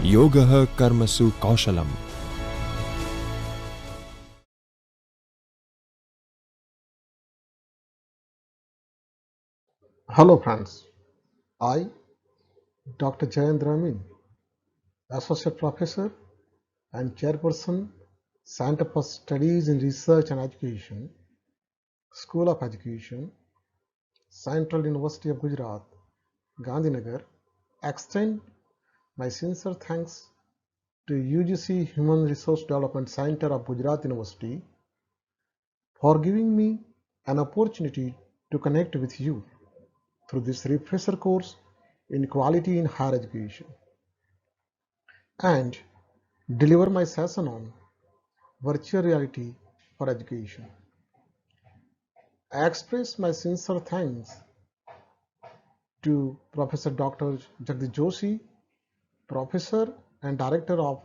योगः कर्मसु कौशलम्. Hello friends, I, Dr. Jayendrakumar, Associate Professor and Chairperson, Center for Studies in Research and Education, School of Education, Central University of Gujarat, Gandhinagar, extend my sincere thanks to UGC Human Resource Development Center of Gujarat University for giving me an opportunity to connect with you through this refresher course in quality in higher education and deliver my session on virtual reality for education. I express my sincere thanks to Professor Dr. Jagdish Joshi, Professor and Director of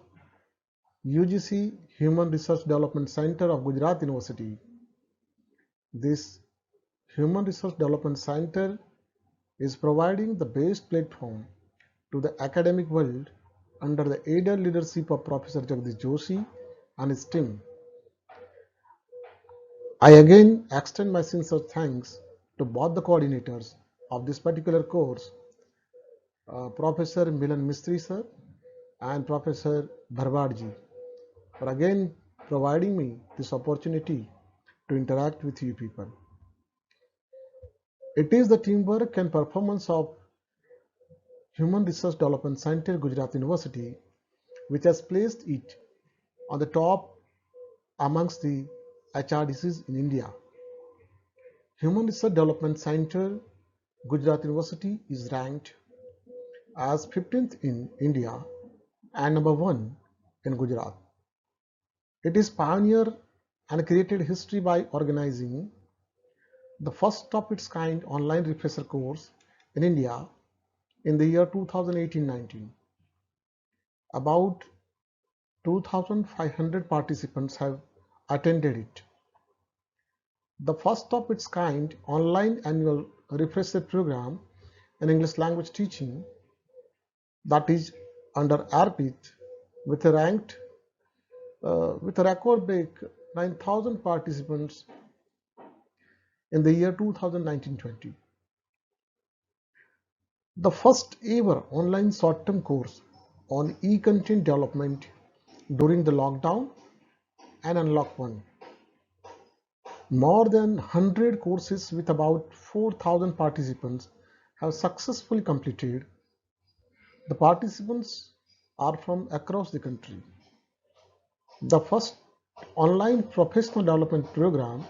UGC Human Research Development Center of Gujarat University. This Human Research Development Center is providing the best platform to the academic world under the aided leadership of Professor Jagdish Joshi and his team. I again extend my sincere thanks to both the coordinators of this particular course, Professor Milan Mistry sir and Professor Bharwadji, for again providing me this opportunity to interact with you people. It is the teamwork and performance of Human Research Development Center, Gujarat University, which has placed it on the top amongst the HRDCs in India. Human Research Development Center, Gujarat University is ranked as 15th in India and number 1 in Gujarat. It is pioneer and created history by organizing the first of its kind online refresher course in India in the year 2018-19. About 2,500 participants have attended it. The first of its kind online annual refresher program in English language teaching that is under ARPIT with a record break 9,000 participants in the year 2019-20. The first ever online short-term course on e-content development during the lockdown and unlock 1. More than 100 courses with about 4,000 participants have successfully completed. The participants are from across the country. The first online professional development program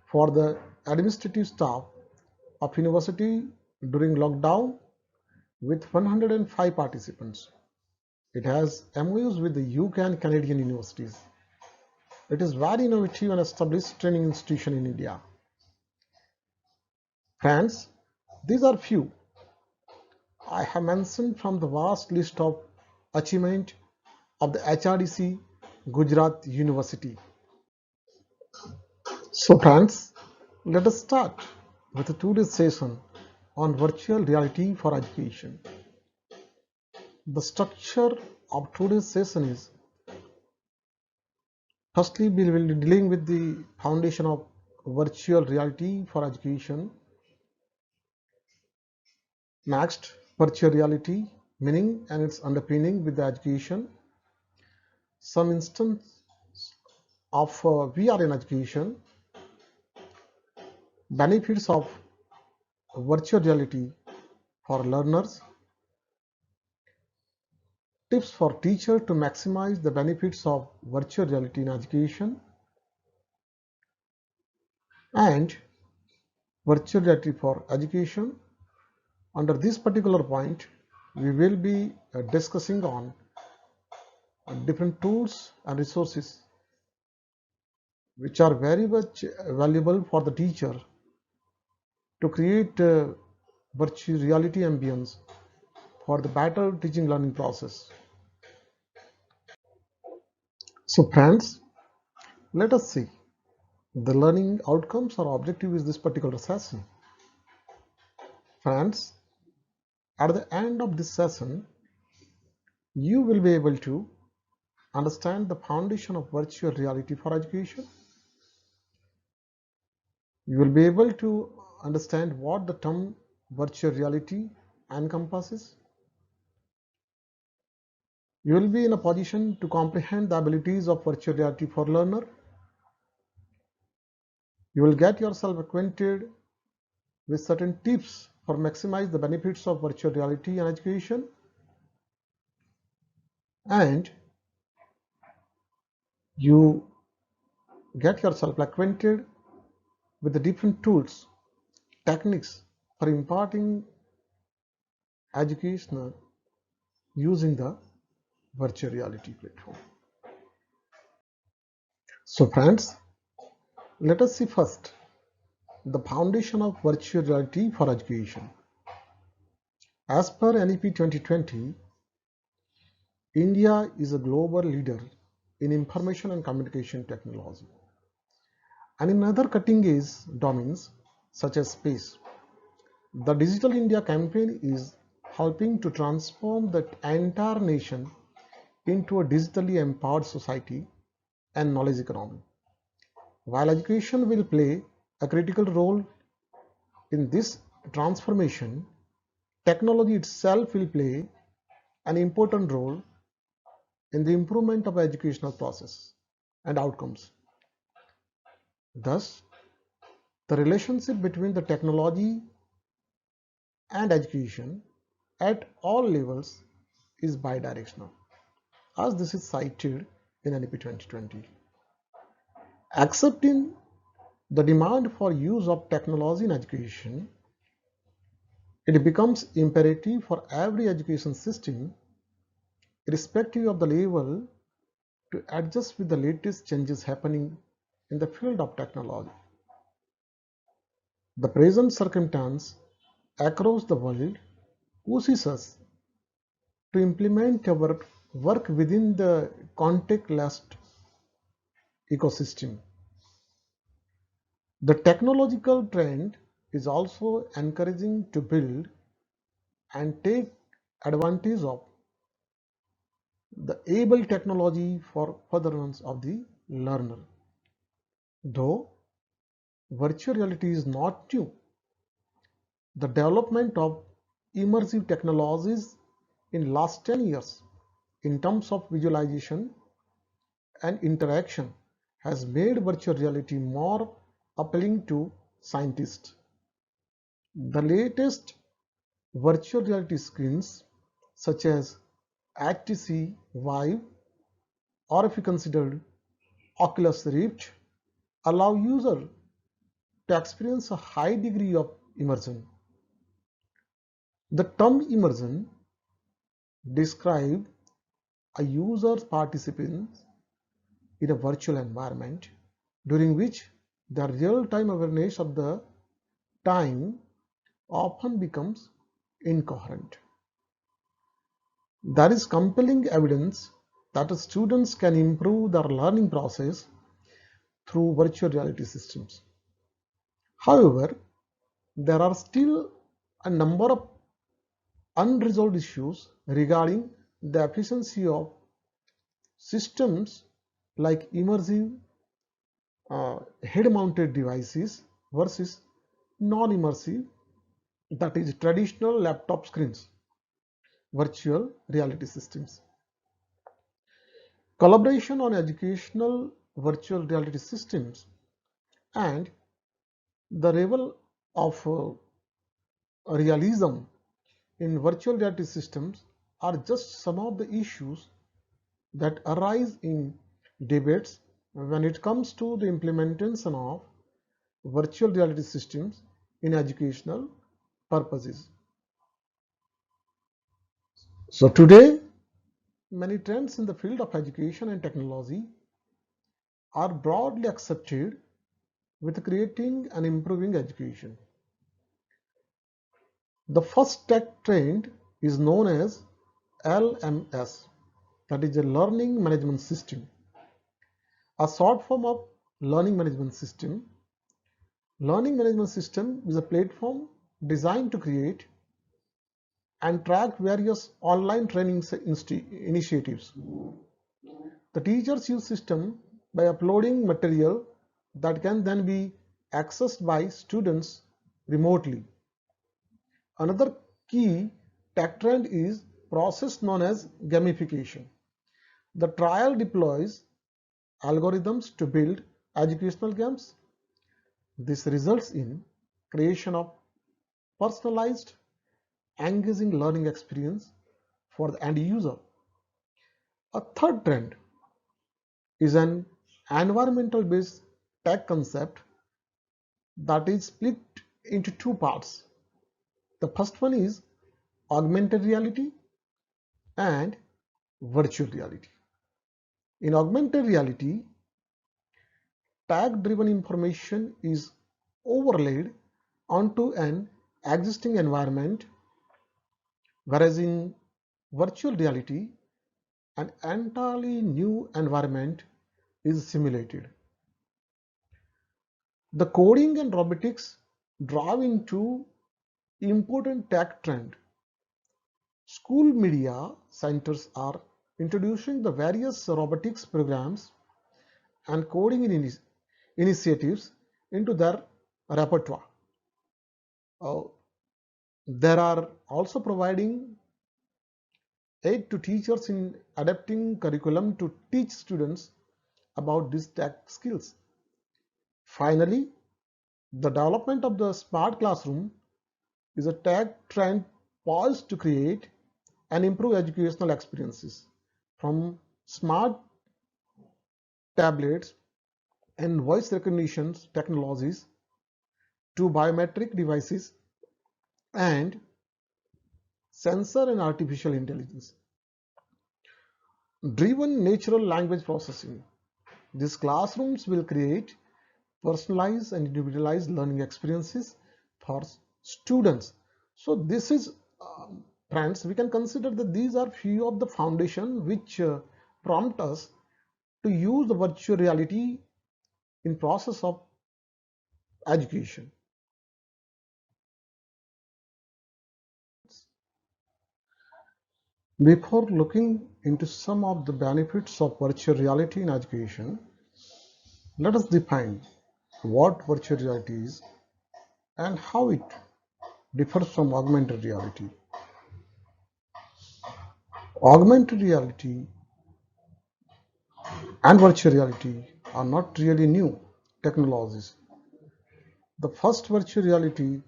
for the administrative staff of university during lockdown with 105 participants. It has MOUs with the UK and Canadian universities. It is very innovative and established training institution in India. Friends, these are few I have mentioned from the vast list of achievement of the HRDC Gujarat University. So friends, let us start with today's session on virtual reality for education. The structure of today's session is, firstly, we will be dealing with the foundation of virtual reality for education. Next, virtual reality, meaning and its underpinning with the education. Some instance of VR in education. Benefits of virtual reality for learners. Tips for teachers to maximize the benefits of virtual reality in education. And virtual reality for education. Under this particular point, we will be discussing on different tools and resources which are very much valuable for the teacher to create virtual reality ambience for the better teaching learning process. So friends, let us see the learning outcomes or objective is this particular session. Friends, at the end of this session, you will be able to understand the foundation of virtual reality for education. You will be able to understand what the term virtual reality encompasses. You will be in a position to comprehend the abilities of virtual reality for learner. You will get yourself acquainted with certain tips for maximize the benefits of virtual reality in education, and you get yourself acquainted with the different tools, techniques for imparting education using the virtual reality platform. So friends, let us see first the foundation of virtual reality for education. As per NEP 2020, India is a global leader in information and communication technology and in other cutting-edge domains such as space. The Digital India campaign is helping to transform the entire nation into a digitally empowered society and knowledge economy. While education will play a critical role in this transformation, technology itself will play an important role in the improvement of educational process and outcomes. Thus, the relationship between the technology and education at all levels is bidirectional, as this is cited in NEP 2020. Accepting the demand for use of technology in education, it becomes imperative for every education system, irrespective of the level, to adjust with the latest changes happening in the field of technology. The present circumstance across the world pushes us to implement our work within the contactless ecosystem. The technological trend is also encouraging to build and take advantage of the able technology for furtherance of the learner. Though virtual reality is not new, the development of immersive technologies in last 10 years in terms of visualization and interaction has made virtual reality more appealing to scientists. The latest virtual reality screens such as Htc Vibe, or if you consider Oculus Rift, allow users to experience a high degree of immersion. The term immersion describes a user's participants in a virtual environment during which the real-time awareness of the time often becomes incoherent. There is compelling evidence that students can improve their learning process through virtual reality systems. However, there are still a number of unresolved issues regarding the efficiency of systems like immersive head-mounted devices versus non-immersive, that is traditional laptop screens, virtual reality systems. Collaboration on educational virtual reality systems and the level of realism in virtual reality systems are just some of the issues that arise in debates when it comes to the implementation of virtual reality systems in educational purposes. So today, many trends in the field of education and technology are broadly accepted with creating and improving education. The first tech trend is known as LMS, that is a learning management system, a short form of learning management system. Learning management system is a platform designed to create and track various online training initiatives. The teachers use system by uploading material that can then be accessed by students remotely. Another key tech trend is process known as gamification. The trial deploys algorithms to build educational games. This results in creation of personalized, engaging learning experience for the end user. A third trend is an environmental based tech concept that is split into two parts. The first one is augmented reality and virtual reality. In augmented reality, tag driven information is overlaid onto an existing environment, whereas in virtual reality, an entirely new environment is simulated. The coding and robotics drive into important tech trend. School media centers are introducing the various robotics programs and coding initiatives into their repertoire. Uh, there are also providing aid to teachers in adapting curriculum to teach students about these tech skills. Finally, the development of the smart classroom is a tech trend poised to create and improve educational experiences, from smart tablets and voice recognition technologies to biometric devices and sensor and artificial intelligence driven natural language processing. These classrooms will create personalized and individualized learning experiences for students. So this is friends, we can consider that these are few of the foundation which prompt us to use the virtual reality in process of education. Before looking into some of the benefits of virtual reality in education, let us define what virtual reality is and how it differs from augmented reality. Augmented reality and virtual reality are not really new technologies. The first virtual reality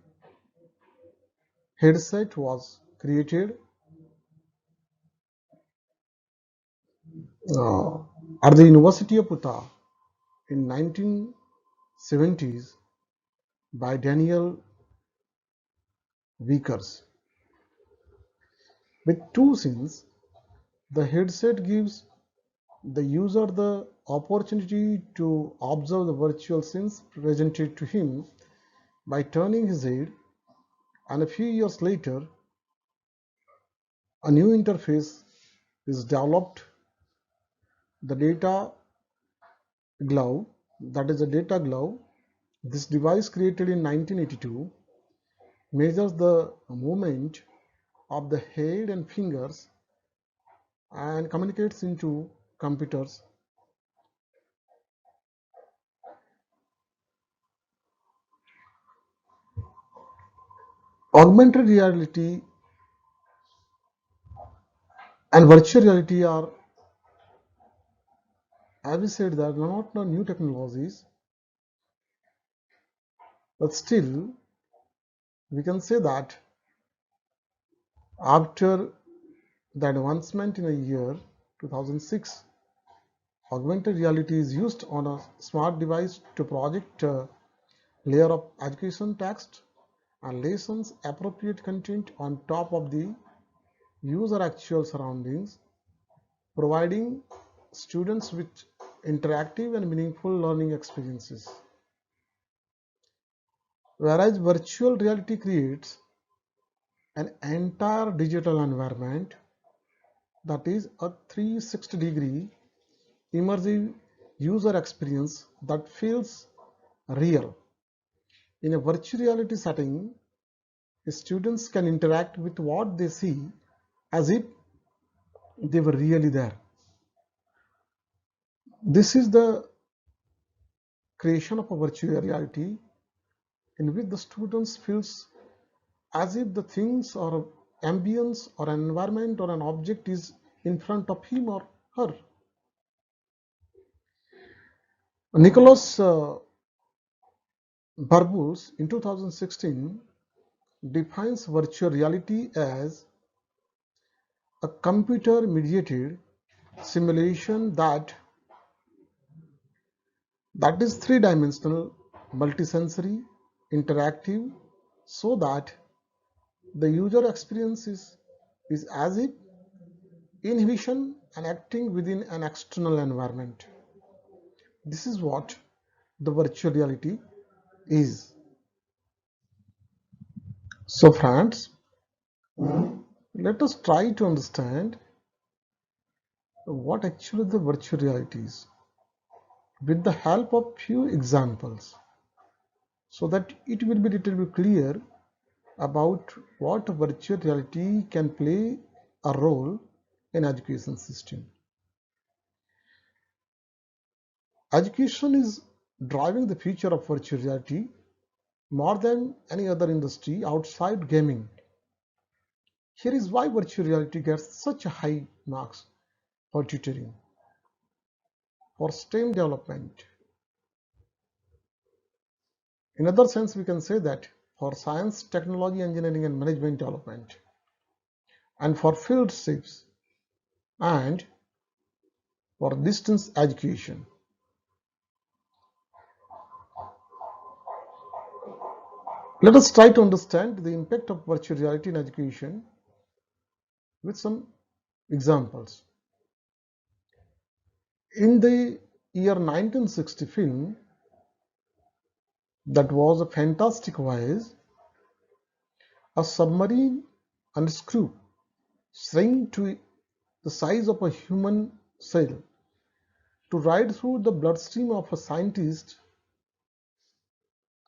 headset was created uh, at the University of Utah in 1970s by Daniel Vickers. With two scenes, the headset gives the user the opportunity to observe the virtual scenes presented to him by turning his head, and a few years later, a new interface is developed, the data glove, that is a data glove. This device, created in 1982, measures the movement of the head and fingers and communicates into computers. Augmented reality and virtual reality are, as we said, they are not new technologies, but still we can say that after the advancement in the year 2006, augmented reality is used on a smart device to project a layer of education text and lessons appropriate content on top of the user actual surroundings, providing students with interactive and meaningful learning experiences. Whereas virtual reality creates an entire digital environment that is a 360-degree immersive user experience that feels real. In a virtual reality setting, Students can interact with what they see as if they were really there. This is the creation of a virtual reality in which the students feels as if the things or ambience or an environment or an object is in front of him or her. Nicholas Barbus in 2016 defines virtual reality as a computer mediated simulation that is three-dimensional, multisensory, interactive, so that the user experience is as if inhibition and acting within an external environment. This is what the virtual reality is. So friends, let us try to understand what actually the virtual reality is with the help of few examples, so that it will be little bit clear about what virtual reality can play a role in education system. Education is driving the future of virtual reality more than any other industry outside gaming. Here is why virtual reality gets such a high marks for tutoring, for STEM development. In other sense, we can say that for science, technology, engineering, and management development, and for field trips, and for distance education. Let us try to understand the impact of virtual reality in education with some examples. In the year 1960 film, that was a fantastic voyage, a submarine unscrew, shrink to the size of a human cell to ride through the bloodstream of a scientist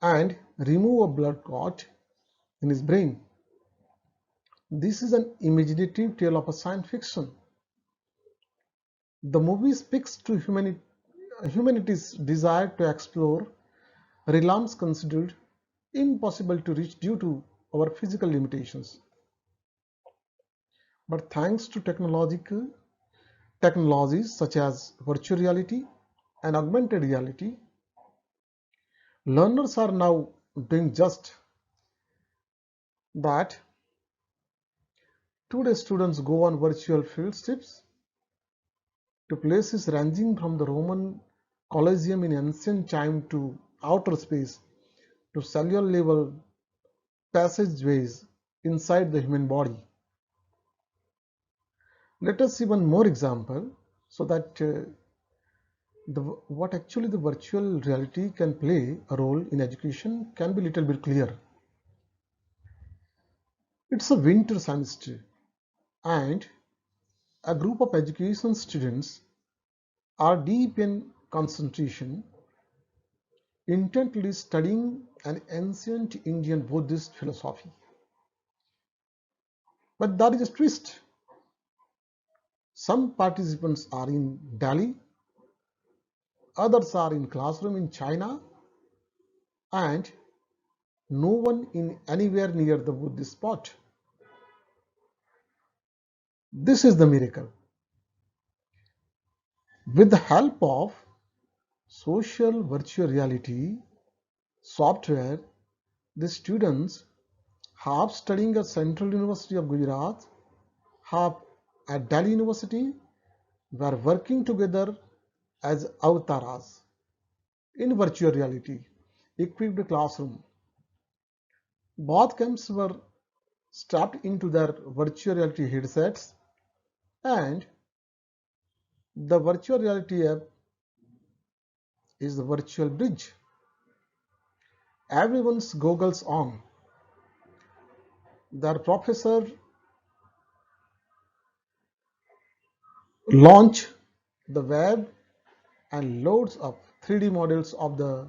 and remove a blood clot in his brain. This is an imaginative tale of a science fiction. The movie speaks to humanity's desire to explore realms considered impossible to reach due to our physical limitations. But thanks to technologies such as virtual reality and augmented reality, learners are now doing just that. Today students go on virtual field trips to places ranging from the Roman Colosseum in ancient time to outer space to cellular level passageways inside the human body. Let us see one more example so that what actually the virtual reality can play a role in education can be little bit clear. It's a winter semester and a group of education students are deep in concentration, intently studying an ancient Indian Buddhist philosophy. But there is a twist. Some participants are in Delhi, others are in classroom in China, and no one in anywhere near the Buddhist spot. This is the miracle. With the help of social virtual reality software, the students, half studying at Central University of Gujarat, half at Delhi University, were working together as avatars in virtual reality equipped classroom. Both camps were strapped into their virtual reality headsets, and the virtual reality app is the virtual bridge. Everyone's goggles on. Their professor launch the web and loads up 3D models of the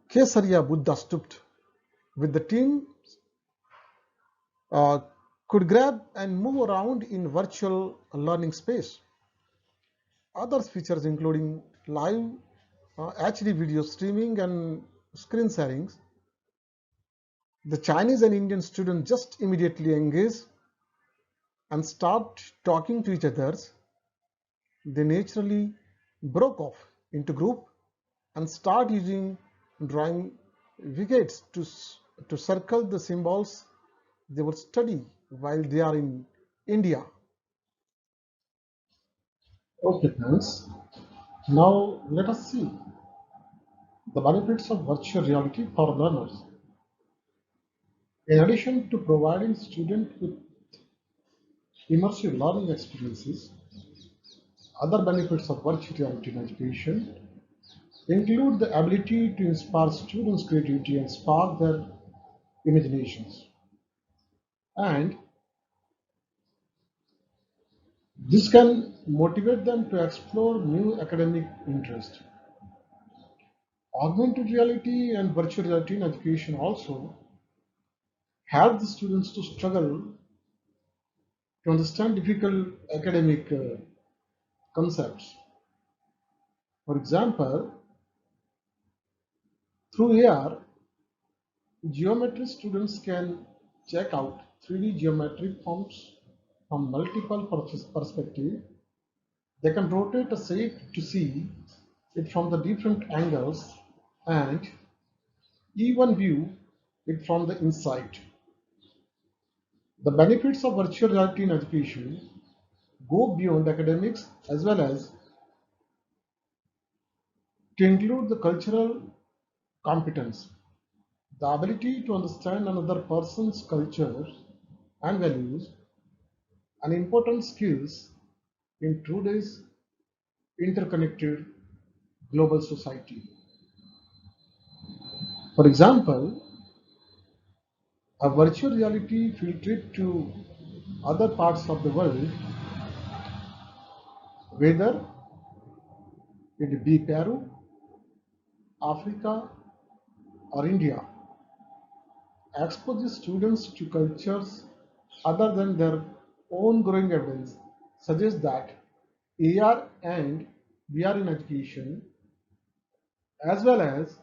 Kesariya Buddha stupa with the team uh, could grab and move around in virtual learning space. Other features including live HD video streaming and screen sharings. The Chinese and Indian students just immediately engage and start talking to each other. They naturally broke off into group and start using drawing vignettes to circle the symbols they would study while they are in India. Okay, thanks. Now let us see the benefits of virtual reality for learners. In addition to providing students with immersive learning experiences, other benefits of virtual reality in education include the ability to inspire students' creativity and spark their imaginations. And this can motivate them to explore new academic interests. Augmented reality and virtual reality in education also help the students to struggle to understand difficult academic concepts. For example, through AR, geometry students can check out 3D geometric forms from multiple perspectives. They can rotate a shape to see it from the different angles and even view it from the inside. The benefits of virtual reality in education go beyond academics as well as to include the cultural competence, the ability to understand another person's culture and values, and important skills in today's interconnected global society. For example, a virtual reality field trip to other parts of the world, whether it be Peru, Africa, or India, exposes students to cultures other than their own. Growing evidence suggests that AR and VR in education, as well as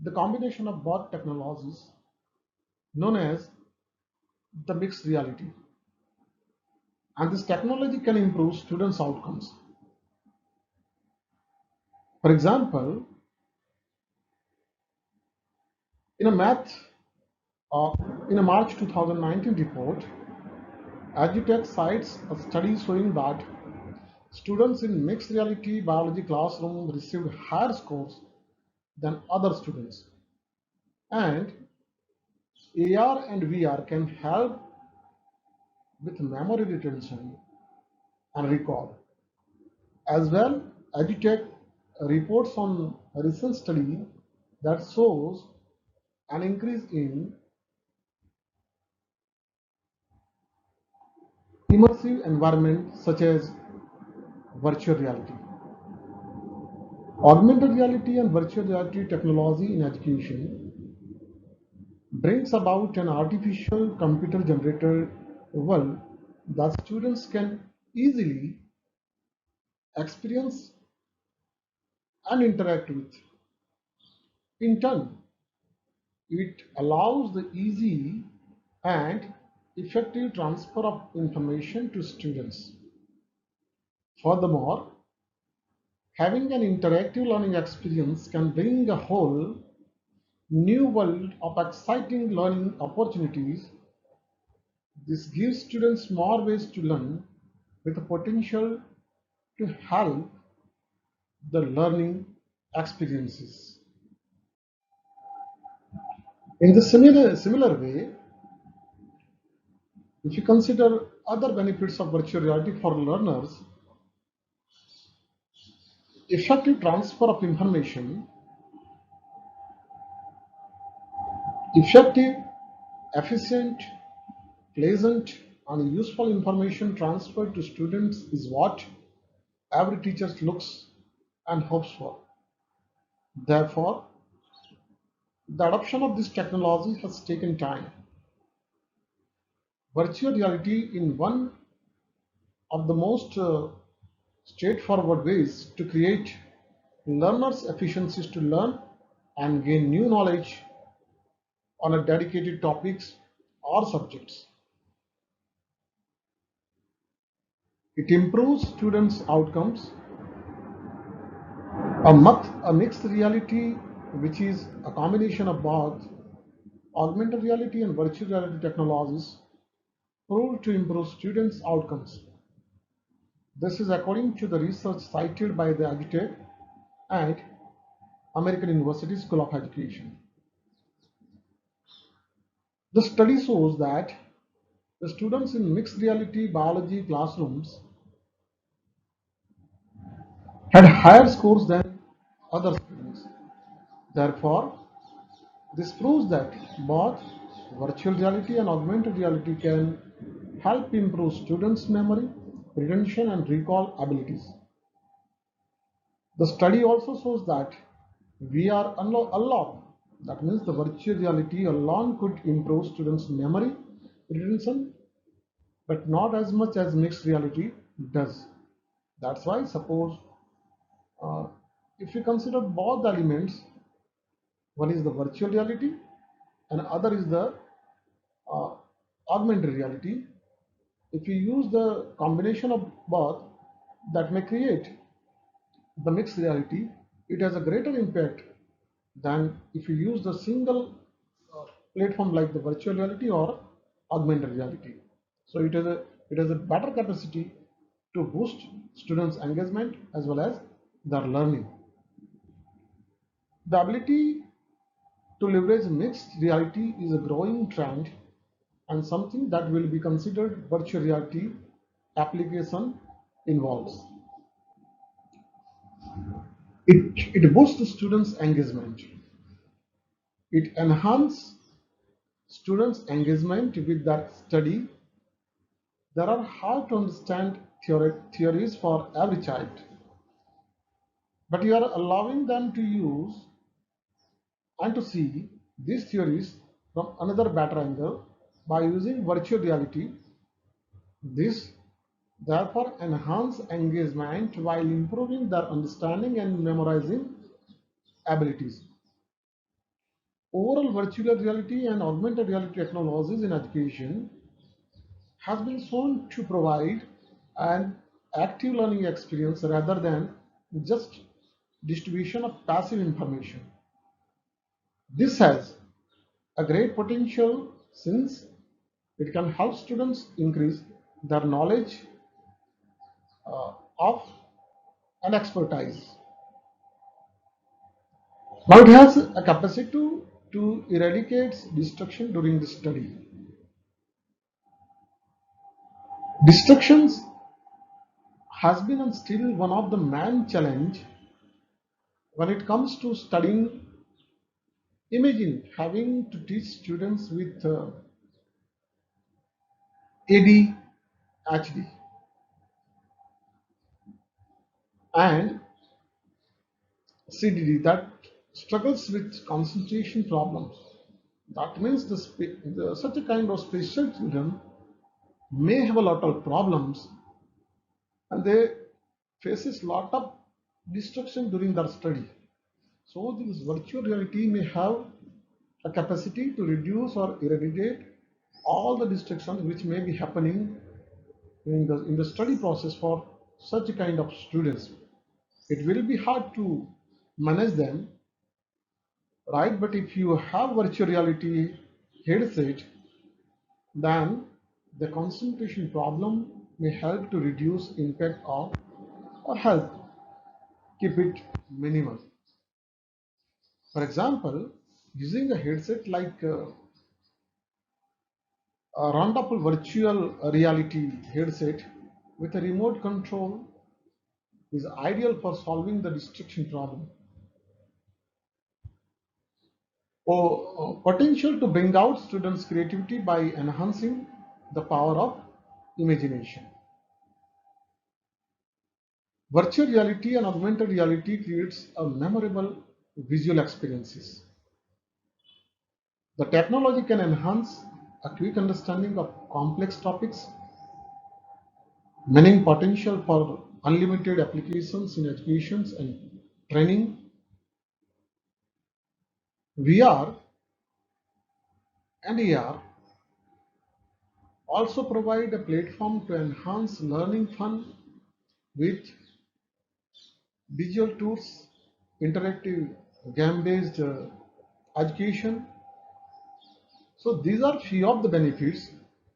the combination of both technologies known as the mixed reality, and this technology can improve students' outcomes. For example, in a math uh, in a March 2019 report, EduTech cites a study showing that students in mixed reality biology classroom received higher scores than other students. And AR and VR can help with memory retention and recall. As well, EduTech reports on a recent study that shows an increase in immersive environments such as virtual reality. Augmented reality and virtual reality technology in education brings about an artificial computer generated world that students can easily experience and interact with. In turn, it allows the easy and effective transfer of information to students. Furthermore, having an interactive learning experience can bring a whole new world of exciting learning opportunities. This gives students more ways to learn with the potential to help the learning experiences. In the similar way, if you consider other benefits of virtual reality for learners, effective transfer of information, effective, efficient, pleasant, and useful information transferred to students is what every teacher looks and hopes for. Therefore, The adoption of this technology has taken time. Virtual reality in one of the most straightforward ways to create learners' efficiencies to learn and gain new knowledge on a dedicated topics or subjects. It improves students' outcomes. A mixed reality, which is a combination of both augmented reality and virtual reality technologies, proved to improve students' outcomes. This is according to the research cited by the Htc and American University School of Education. The study shows that the students in mixed reality biology classrooms had higher scores than other students. Therefore, this proves that both virtual reality and augmented reality can help improve students' memory, retention, and recall abilities. The study also shows that VR alone, that means the virtual reality alone, could improve students' memory, retention, but not as much as mixed reality does. That's why, suppose uh, if you consider both the elements, one is the virtual reality and other is the uh, augmented reality. If you use the combination of both, that may create the mixed reality. It has a greater impact than if you use the single uh, platform like the virtual reality or augmented reality. So it has a better capacity to boost students' engagement as well as their learning. The ability to leverage mixed reality is a growing trend and something that will be considered virtual reality application involves. It boosts students' engagement. It enhances students' engagement with their study. There are hard to understand theories for every child, but you are allowing them to use and to see these theories from another better angle by using virtual reality. This therefore enhance engagement while improving their understanding and memorizing abilities. Overall, virtual reality and augmented reality technologies in education has been shown to provide an active learning experience rather than just distribution of passive information. This has a great potential since it can help students increase their knowledge of and expertise. Now it has a capacity to eradicate distraction during the study. Distractions has been and still one of the main challenge when it comes to studying. Imagine having to teach students with ADHD and CDD that struggles with concentration problems. That means such a kind of special children may have a lot of problems and they faces lot of distraction during their study. So this virtual reality may have a capacity to reduce or eradicate all the distractions which may be happening in the study process for such a kind of students. It will be hard to manage them, right? But if you have virtual reality headset, then the concentration problem may help to reduce impact of or help keep it minimal. For example, using a headset like a round-up virtual reality headset with a remote control is ideal for solving the distraction problem. Or potential to bring out students' creativity by enhancing the power of imagination. Virtual reality and augmented reality creates a memorable visual experiences. The technology can enhance a quick understanding of complex topics, meaning potential for unlimited applications in education and training. VR and AR also provide a platform to enhance learning fun with visual tools, interactive game-based education. So these are few of the benefits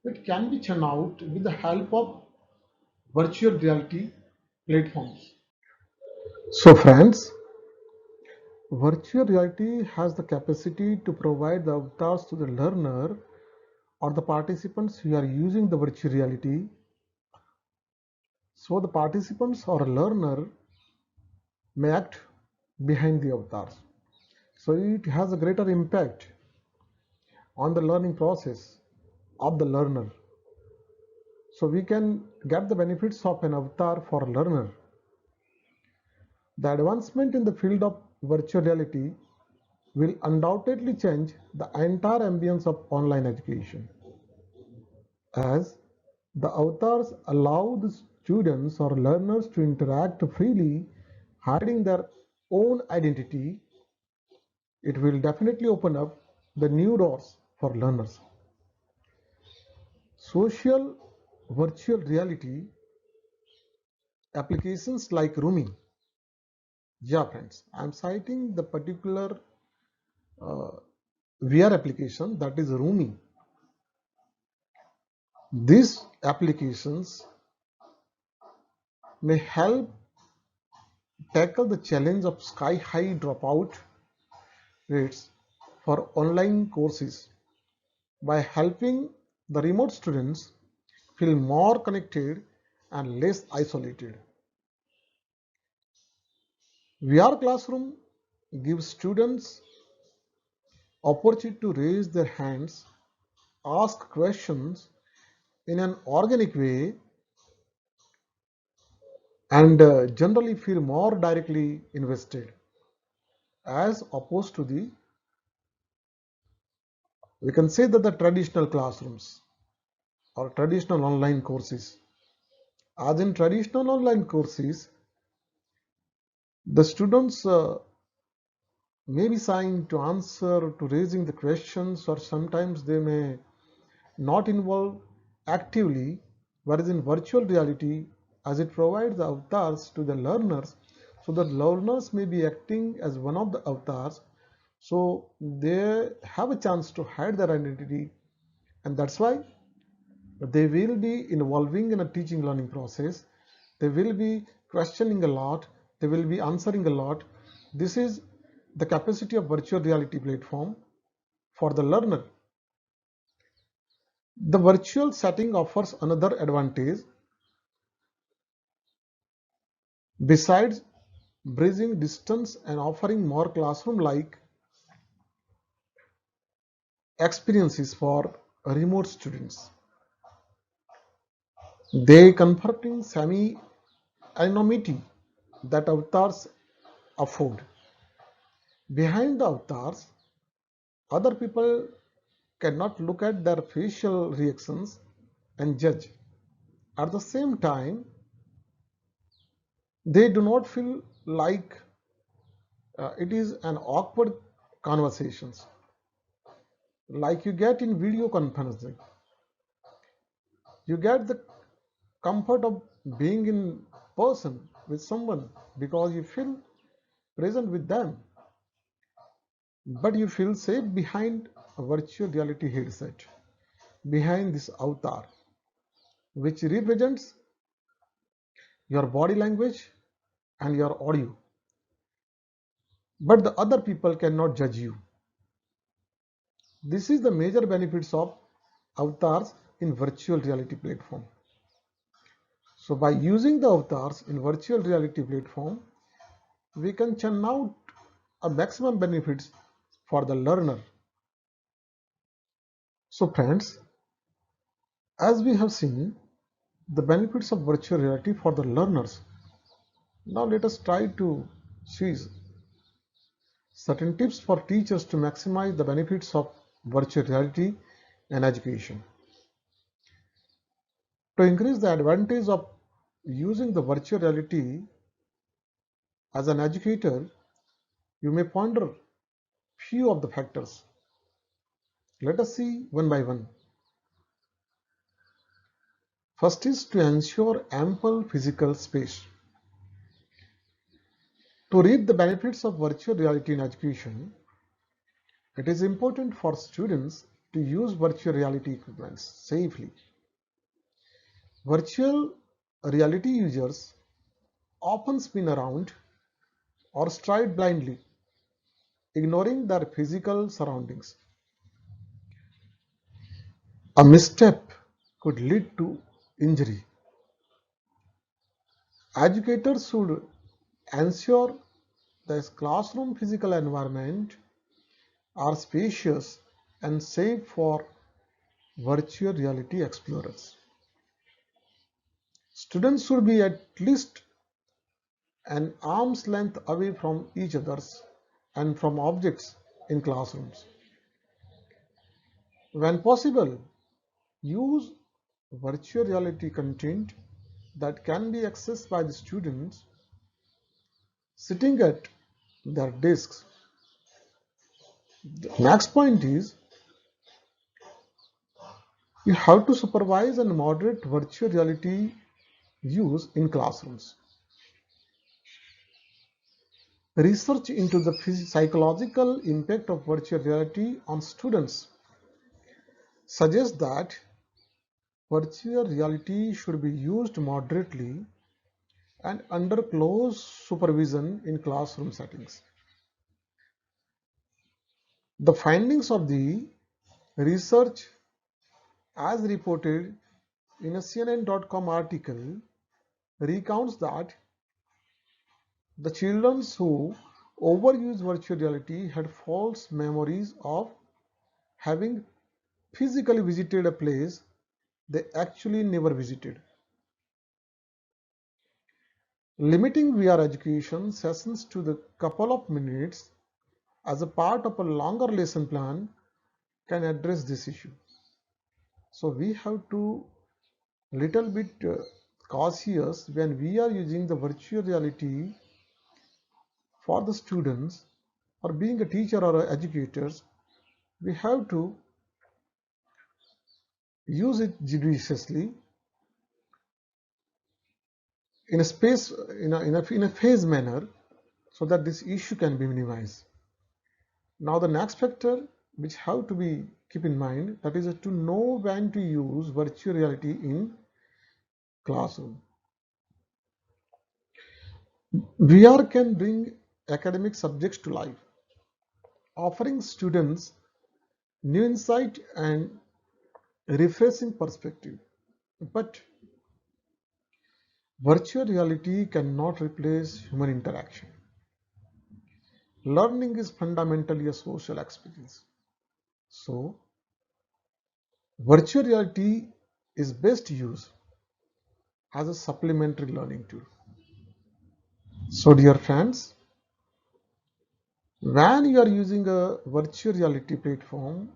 that can be churned out with the help of virtual reality platforms. So friends, virtual reality has the capacity to provide the avatars to the learner or the participants who are using the virtual reality. So the participants or learner may act behind the avatars. So it has a greater impact on the learning process of the learner. So we can get the benefits of an avatar for a learner. The advancement in the field of virtual reality will undoubtedly change the entire ambience of online education, as the avatars allow the students or learners to interact freely, hiding their own identity. It will definitely open up the new doors for learners. Social virtual reality applications like rooming. Yeah, friends, I'm citing the particular uh, VR application, that is rooming. These applications may help tackle the challenge of sky-high dropout rates for online courses by helping the remote students feel more connected and less isolated. VR classroom gives students opportunity to raise their hands, ask questions in an organic way, and generally feel more directly invested, as opposed to the, we can say that the traditional classrooms or traditional online courses. As in traditional online courses, the students may be signed to answer to raising the questions, or sometimes they may not involve actively, whereas in virtual reality, as it provides the avatars to the learners, so the learners may be acting as one of the avatars, so they have a chance to hide their identity, and that's why they will be involving in a teaching learning process. They will be questioning a lot, they will be answering a lot. This is the capacity of virtual reality platform for the learner. The virtual setting offers another advantage besides bridging distance and offering more classroom-like experiences for remote students. They converting semi-anonymity that avatars afford. Behind the avatars, other people cannot look at their facial reactions and judge. At the same time, they do not feel like it is an awkward conversations like you get in video conferencing. You get the comfort of being in person with someone because you feel present with them, but you feel safe behind a virtual reality headset, behind this avatar, which represents your body language and your audio. But the other people cannot judge you. This is the major benefits of avatars in virtual reality platform. So by using the avatars in virtual reality platform, we can churn out a maximum benefits for the learner. So friends, as we have seen the benefits of virtual reality for the learners, now let us try to see certain tips for teachers to maximize the benefits of virtual reality and education. To increase the advantage of using the virtual reality as an educator, you may ponder few of the factors. Let us see one by one. First is to ensure ample physical space. To reap the benefits of virtual reality in education, it is important for students to use virtual reality equipment safely. Virtual reality users often spin around or stride blindly, ignoring their physical surroundings. A misstep could lead to injury. Educators should ensure the classroom physical environment are spacious and safe for virtual reality explorers. Students should be at least an arm's length away from each others and from objects in classrooms. When possible, use virtual reality content that can be accessed by the students sitting at their desks. The next point is you have to supervise and moderate virtual reality use in classrooms. Research into the psychological impact of virtual reality on students suggests that virtual reality should be used moderately and under close supervision in classroom settings. The findings of the research, as reported in a CNN.com article, recounts that the children who overused virtual reality had false memories of having physically visited a place they actually never visited. Limiting VR education sessions to the couple of minutes as a part of a longer lesson plan can address this issue. So we have to little bit cautious when we are using the virtual reality for the students, or being a teacher or educators, we have to use it judiciously in a space in a phase manner so that this issue can be minimized. Now the next factor which have to be keep in mind, that is to know when to use virtual reality in classroom. VR can bring academic subjects to life, offering students new insight and refreshing perspective. But virtual reality cannot replace human interaction. Learning is fundamentally a social experience. So, virtual reality is best used as a supplementary learning tool. So, dear friends, when you are using a virtual reality platform,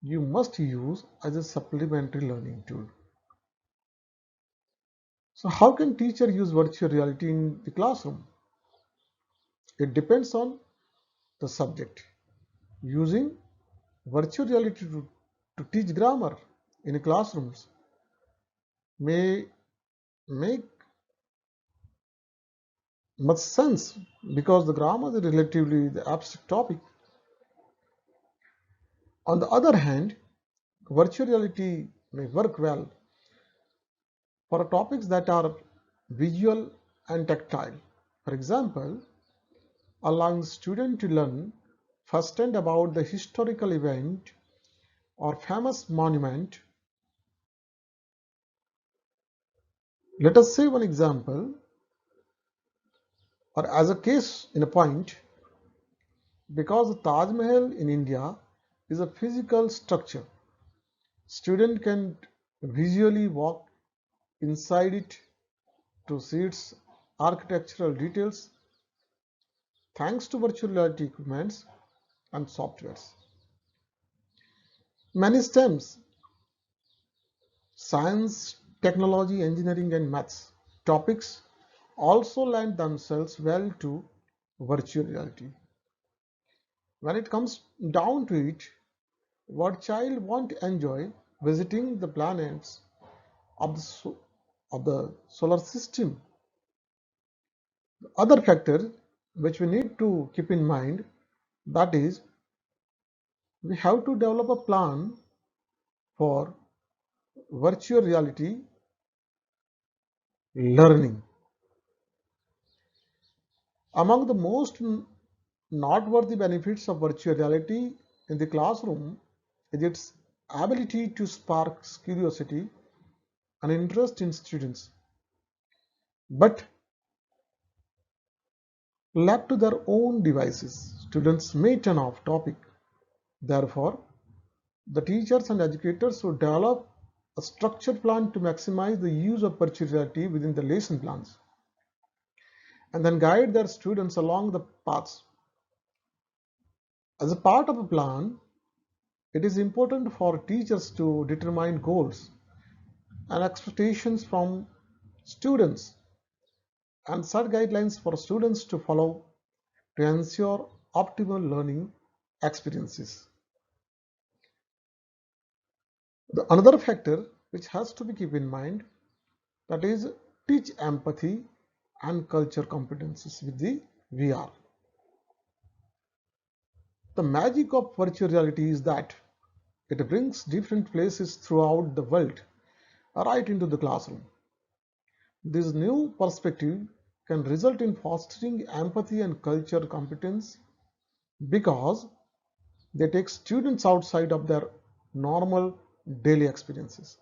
you must use as a supplementary learning tool. So, how can teacher use virtual reality in the classroom? It depends on the subject. Using virtual reality to teach grammar in classrooms may make much sense because the grammar is relatively the abstract topic. On the other hand, virtual reality may work well for topics that are visual and tactile. For example, allowing students to learn firsthand about the historical event or famous monument. Let us say one example, or as a case in a point, because the Taj Mahal in India is a physical structure, student can visually walk inside it to see its architectural details thanks to virtual reality equipments and softwares. Many STEMs, science, technology, engineering, and maths topics also lend themselves well to virtual reality. When it comes down to it, what child won't enjoy visiting the planets of the solar system? Other factor which we need to keep in mind, that is, we have to develop a plan for virtual reality learning. Among the most noteworthy benefits of virtual reality in the classroom is its ability to spark curiosity and interest in students. But left to their own devices, students may turn off topic. Therefore, the teachers and educators should develop a structured plan to maximize the use of virtual reality within the lesson plans and then guide their students along the paths. As a part of a plan, it is important for teachers to determine goals and expectations from students and set guidelines for students to follow to ensure optimal learning experiences. Another factor which has to be kept in mind, that is, teach empathy and culture competencies with the VR. The magic of virtual reality is that it brings different places throughout the world right into the classroom. This new perspective can result in fostering empathy and culture competence because they take students outside of their normal daily experiences.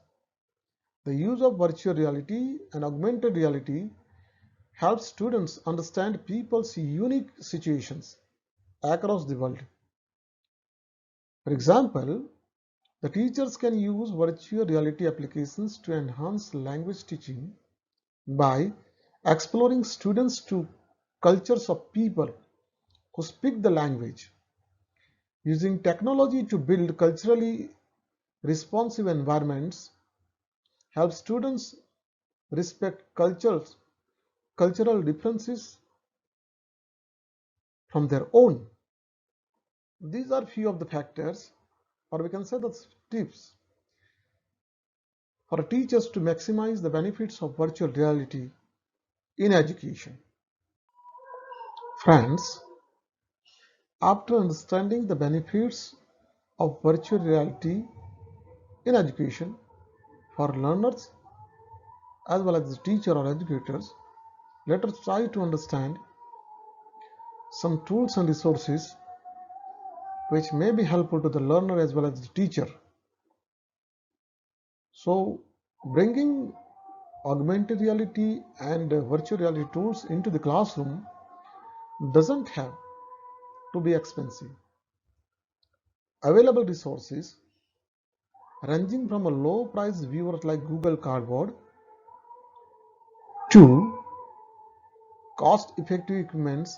The use of virtual reality and augmented reality helps students understand people's unique situations across the world. For example, the teachers can use virtual reality applications to enhance language teaching by exploring students to cultures of people who speak the language. Using technology to build culturally responsive environments helps students respect cultural differences from their own. These are few of the factors, or we can say the tips for teachers to maximize the benefits of virtual reality in education. Friends, after understanding the benefits of virtual reality in education for learners as well as the teacher or educators, let us try to understand some tools and resources which may be helpful to the learner as well as the teacher. So, bringing augmented reality and virtual reality tools into the classroom doesn't have to be expensive. Available resources ranging from a low price viewer like Google Cardboard to cost effective equipments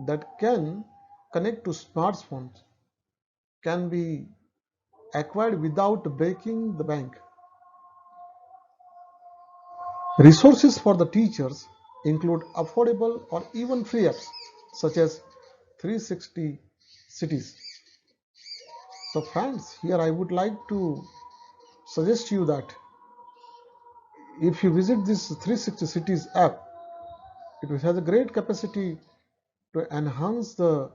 that can connect to smartphones can be acquired without breaking the bank. Resources for the teachers include affordable or even free apps such as 360 cities. So friends, here I would like to suggest you that if you visit this 360 cities app, it has a great capacity to enhance the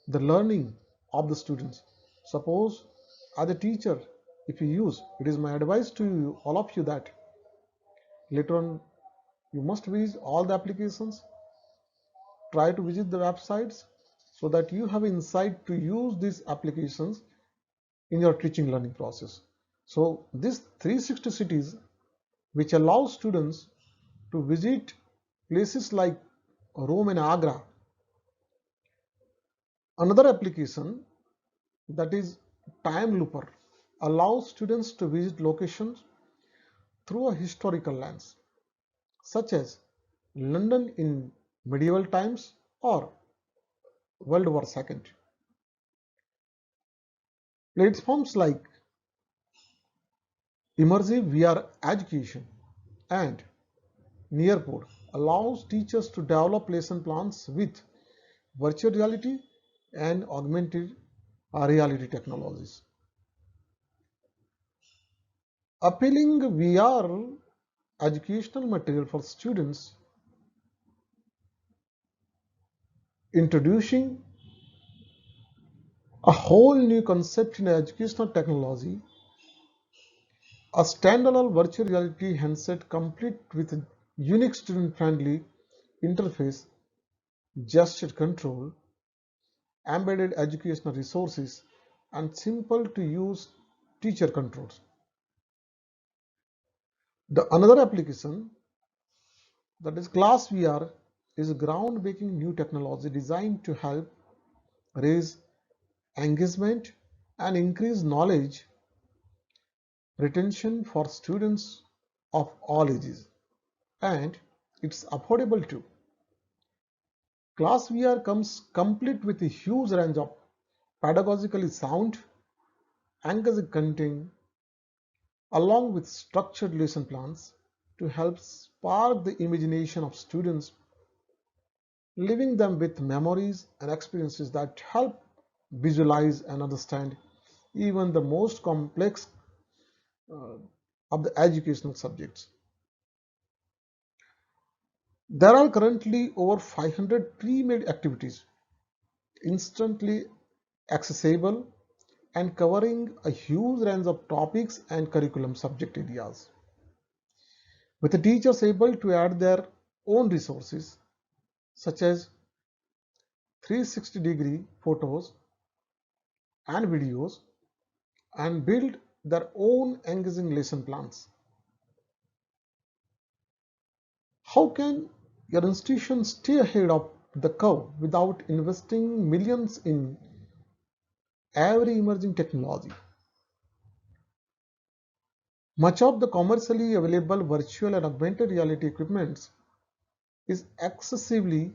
learning of the students. Suppose as a teacher, if you use, it is my advice to you, all of you, that later on you must visit all the applications, try to visit the websites so that you have insight to use these applications in your teaching learning process. So this 360 cities which allows students to visit places like Rome and Agra. Another application, that is Time Looper, allows students to visit locations through a historical lens, such as London in medieval times or World War II. Platforms like Immersive VR education and Nearpod allows teachers to develop lesson plans with virtual reality and augmented reality technologies. Appealing VR educational material for students, introducing a whole new concept in educational technology, a standalone virtual reality handset complete with a unique student-friendly interface, gesture control, embedded educational resources, and simple to use teacher controls. The another application, that is Class VR, is a groundbreaking new technology designed to help raise engagement and increase knowledge retention for students of all ages. And it's affordable too. Class VR comes complete with a huge range of pedagogically sound, engaging content, along with structured lesson plans to help spark the imagination of students, leaving them with memories and experiences that help visualize and understand even the most complex uh, of the educational subjects. There are currently over 500 pre-made activities instantly accessible and covering a huge range of topics and curriculum subject areas, with the teachers able to add their own resources such as 360-degree photos and videos and build their own engaging lesson plans. How can your institution stay ahead of the curve without investing millions in every emerging technology? Much of the commercially available virtual and augmented reality equipment is excessively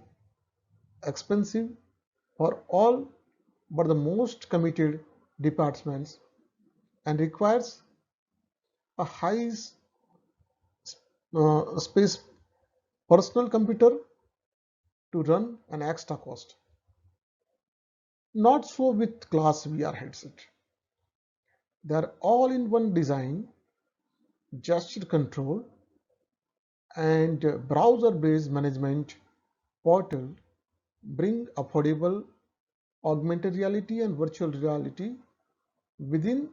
expensive for all but the most committed departments and requires a high space personal computer to run an extra cost. Not so with Class VR headset. They are all in one design, gesture control, and browser-based management portal bring affordable augmented reality and virtual reality within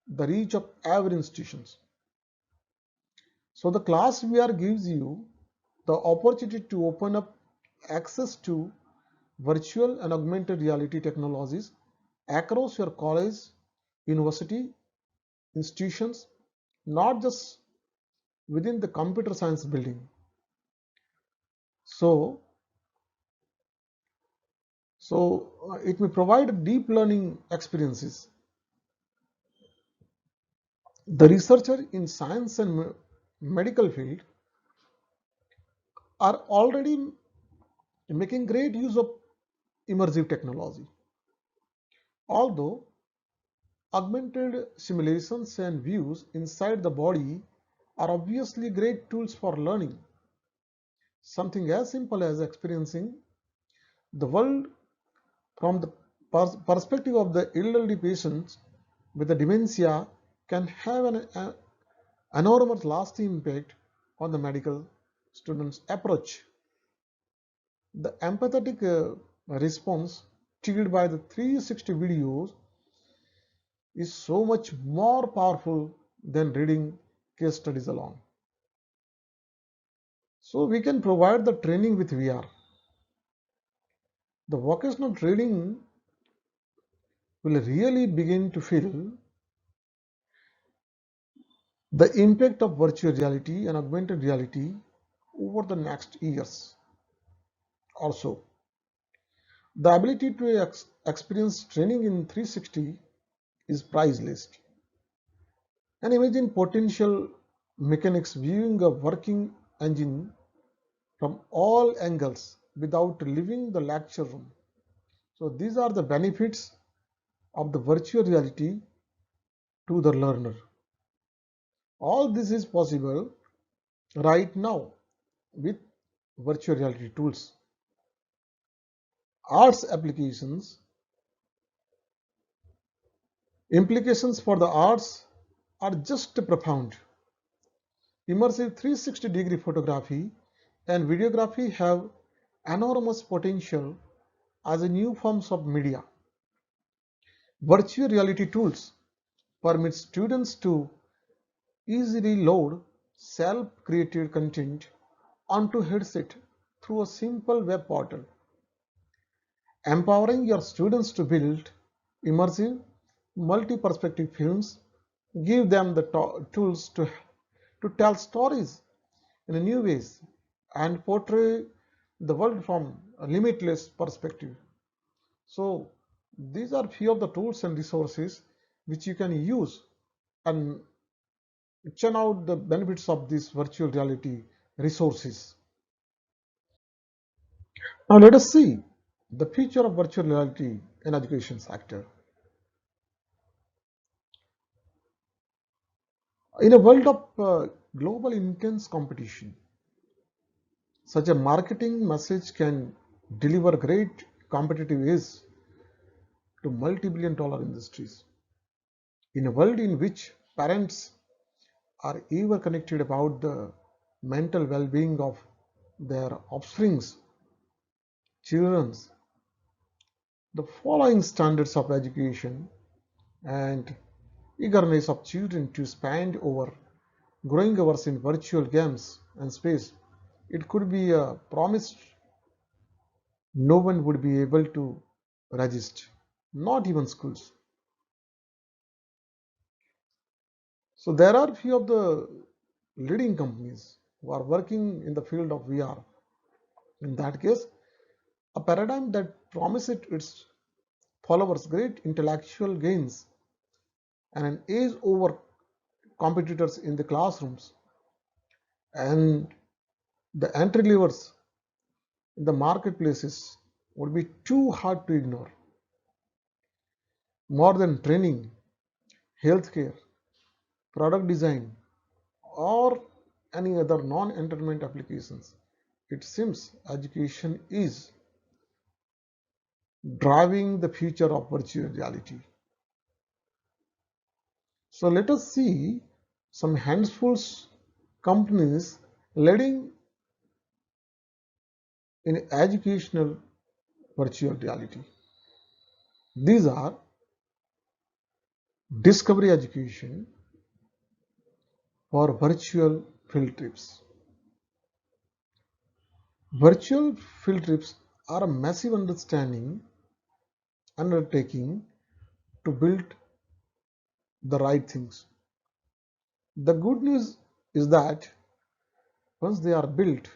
the reach of every institutions. So the Class VR gives you the opportunity to open up access to virtual and augmented reality technologies across your college, university, institutions, not just within the computer science building. So, it may provide deep learning experiences. The researchers in science and medical field are already making great use of immersive technology. Although augmented simulations and views inside the body are obviously great tools for learning, something as simple as experiencing the world from the perspective of the elderly patients with the dementia can have an enormous lasting impact on the medical students' approach. The empathetic response triggered by the 360 videos is so much more powerful than reading case studies alone. So we can provide the training with VR. The vocational training will really begin to feel the impact of virtual reality and augmented reality over the next years or so. The ability to experience training in 360 is priceless. And imagine potential mechanics viewing a working engine from all angles without leaving the lecture room. So these are the benefits of the virtual reality to the learner. All this is possible right now with virtual reality tools. Arts applications, implications for the arts are just profound. Immersive 360-degree photography and videography have enormous potential as a new forms of media. Virtual reality tools permit students to easily load self-created content onto headset through a simple web portal, empowering your students to build immersive, multi-perspective films, give them the tools to tell stories in new ways and portray the world from a limitless perspective. So these are few of the tools and resources which you can use and churn out the benefits of these virtual reality resources. Now let us see the future of virtual reality in education sector. In a world of global intense competition, such a marketing message can deliver great competitive edge to multi-billion dollar industries. In a world in which parents are ever connected about the mental well-being of their offsprings, children's, the following standards of education and eagerness of children to spend over growing hours in virtual games and space, it could be a promise no one would be able to resist, not even schools. So there are few of the leading companies who are working in the field of VR. In that case, a paradigm that promises its followers great intellectual gains and an edge over competitors in the classrooms, and the entry levels in the marketplaces would be too hard to ignore. More than training, healthcare, product design, or any other non-entertainment applications, it seems education is driving the future of virtual reality. So let us see some handfuls companies leading in educational virtual reality. These are Discovery Education for virtual field trips. Virtual field trips are a massive undertaking to build the right things. The good news is that once they are built,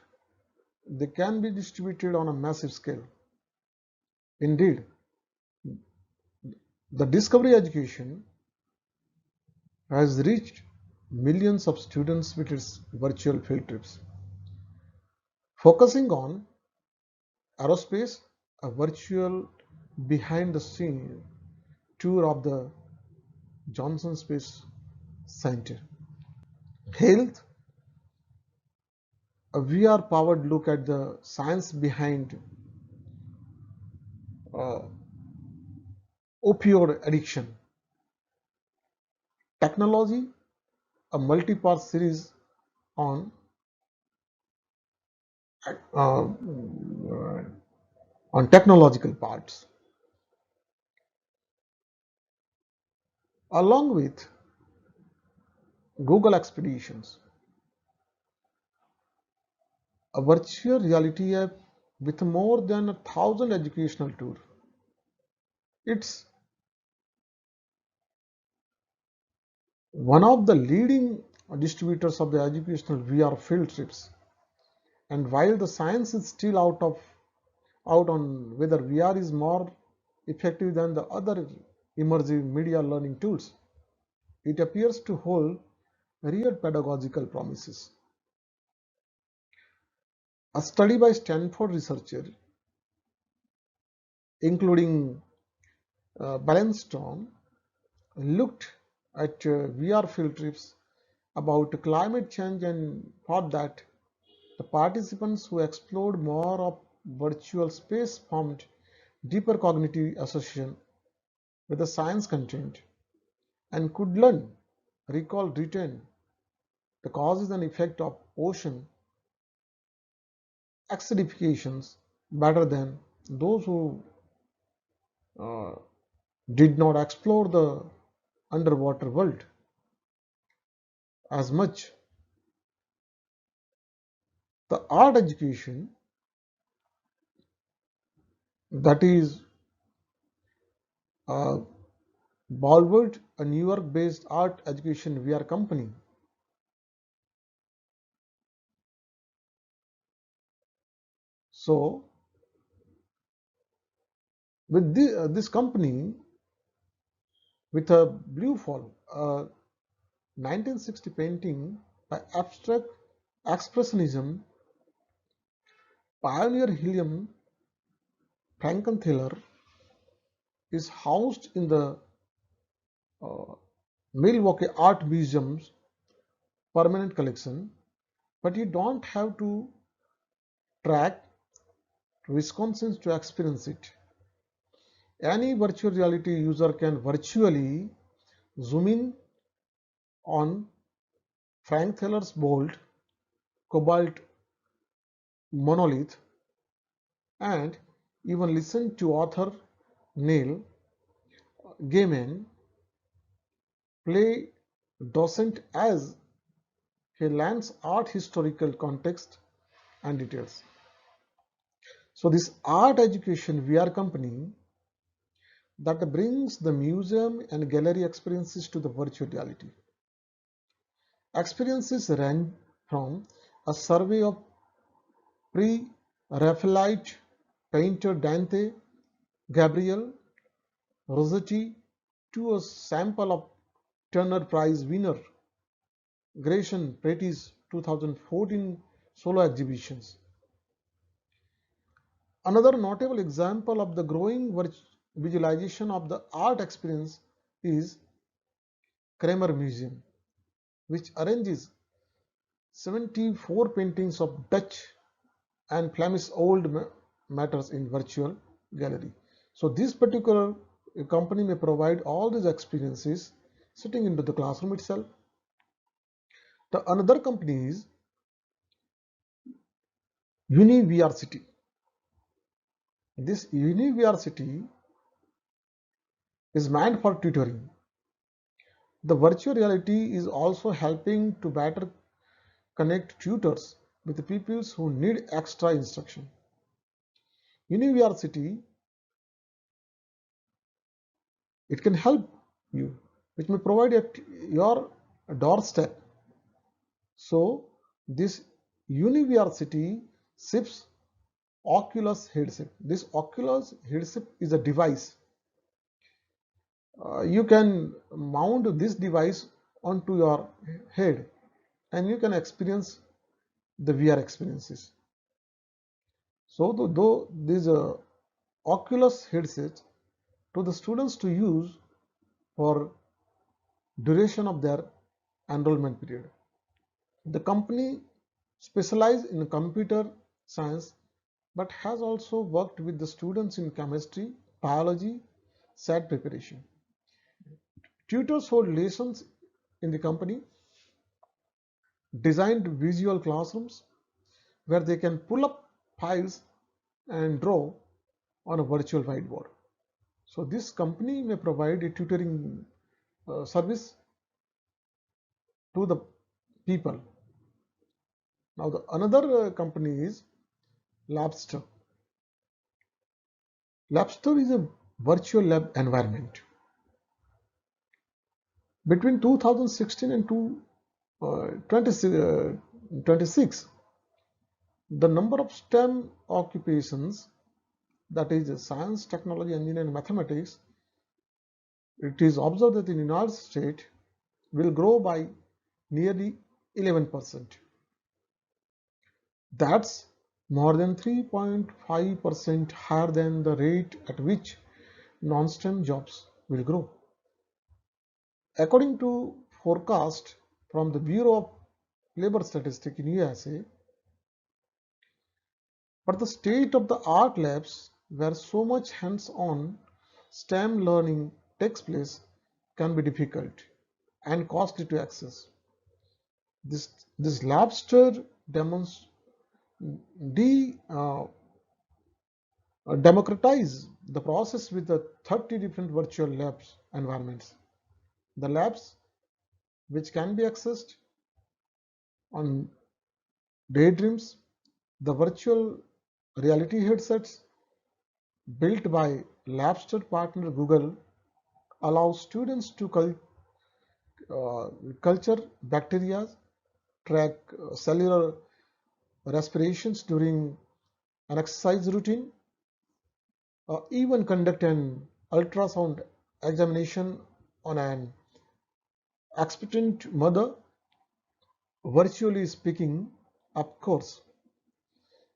they can be distributed on a massive scale. Indeed, the Discovery Education has reached millions of students with its virtual field trips. Focusing on aerospace, a virtual behind the scene tour of the Johnson Space Center. Health, a VR powered look at the science behind uh, opioid addiction. Technology, a multi-part series on uh, on technological parts, along with Google Expeditions, a virtual reality app with more than 1,000 educational tours. It's one of the leading distributors of the educational VR field trips. And while the science is still out on whether VR is more effective than the other immersive media learning tools, it appears to hold real pedagogical promises. A study by Stanford researchers, including Balenstone, looked at VR field trips about climate change and thought that the participants who explored more of virtual space formed deeper cognitive association with the science content and could learn, recall, retain the causes and effect of ocean acidifications better than those who uh, did not explore the underwater world as much. The art education, that is uh, Bollywood, a New York-based art education VR company. So, with this company, with a blue fall, a 1960 painting by abstract expressionism pioneer William Frankenthaler is housed in the uh, Milwaukee Art Museum's permanent collection, but you don't have to track to Wisconsin to experience it. Any virtual reality user can virtually zoom in on Frank Thaler's bold cobalt monolith and even listen to author Neil Gaiman play docent as he lends art historical context and details. So this art education VR company that brings the museum and gallery experiences to the virtual reality. Experiences range from a survey of pre-Raphaelite painter Dante Gabriel Rossetti to a sample of Turner Prize winner Gratian Pretty's 2014 solo exhibitions. Another notable example of the growing visualization of the art experience is Kramer Museum, which arranges 74 paintings of Dutch and Flemish old matters in virtual gallery. So this particular company may provide all these experiences sitting into the classroom itself. The another company is UniVR City. This UniVR City is meant for tutoring. The virtual reality is also helping to better connect tutors with the pupils who need extra instruction. UniVR City, it can help you, which may provide at your doorstep. So this UniVR City ships Oculus headset. This Oculus headset is a device. You can mount this device onto your head and you can experience the VR experiences. So though these Oculus headsets to the students to use for duration of their enrollment period. The company specializes in computer science but has also worked with the students in chemistry, biology, SAT preparation. Tutors hold lessons in the company, designed visual classrooms where they can pull up files and draw on a virtual whiteboard. So this company may provide a tutoring service to the people. Now the another company is Labster. Labster is a virtual lab environment. Between 2016 and 2026, the number of STEM occupations, that is science, technology, engineering, mathematics, it is observed that in the United States will grow by nearly 11%. That's more than 3.5% higher than the rate at which non-STEM jobs will grow. According to forecast from the Bureau of Labor Statistics in USA. But the state-of-the-art labs where so much hands-on STEM learning takes place can be difficult and costly to access. This labster de, uh, democratize the process with the 30 different virtual labs environments. The labs which can be accessed on daydreams, the virtual reality headsets built by Labster partner Google allow students to culture bacteria, track cellular respirations during an exercise routine, even conduct an ultrasound examination on an expectant mother. Virtually speaking, of course,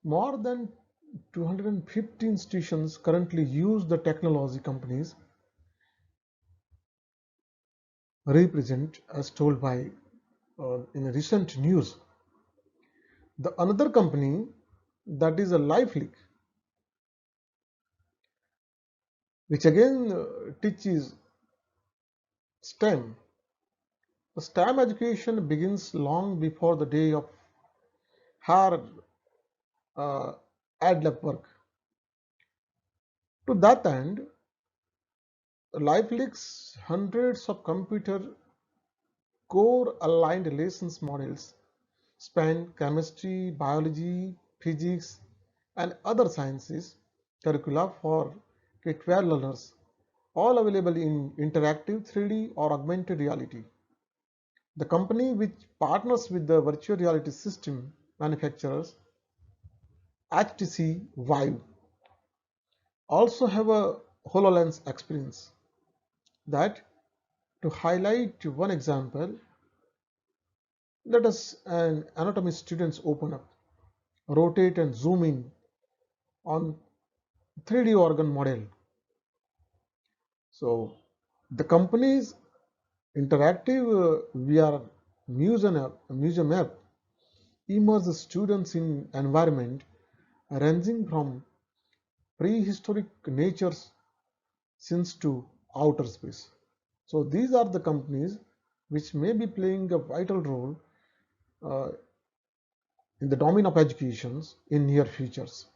more than 215 stations currently use the technology companies represent, as told by in a recent news. The another company, that is a Lifelink, which again teaches STEM. The STEM education begins long before the day of hard uh, ad lab work. To that end, Lifelink's hundreds of computer core aligned lessons models span chemistry, biology, physics, and other sciences curricula for K-12 learners, all available in interactive 3D or augmented reality. The company, which partners with the virtual reality system manufacturers Htc Vibe, also have a HoloLens experience. That, to highlight one example, let us an anatomy students open up, rotate and zoom in on 3D organ model. So the company's interactive VR museum app immerses students in environment ranging from prehistoric nature's scenes to outer space. So these are the companies which may be playing a vital role uh, in the domain of educations in near futures.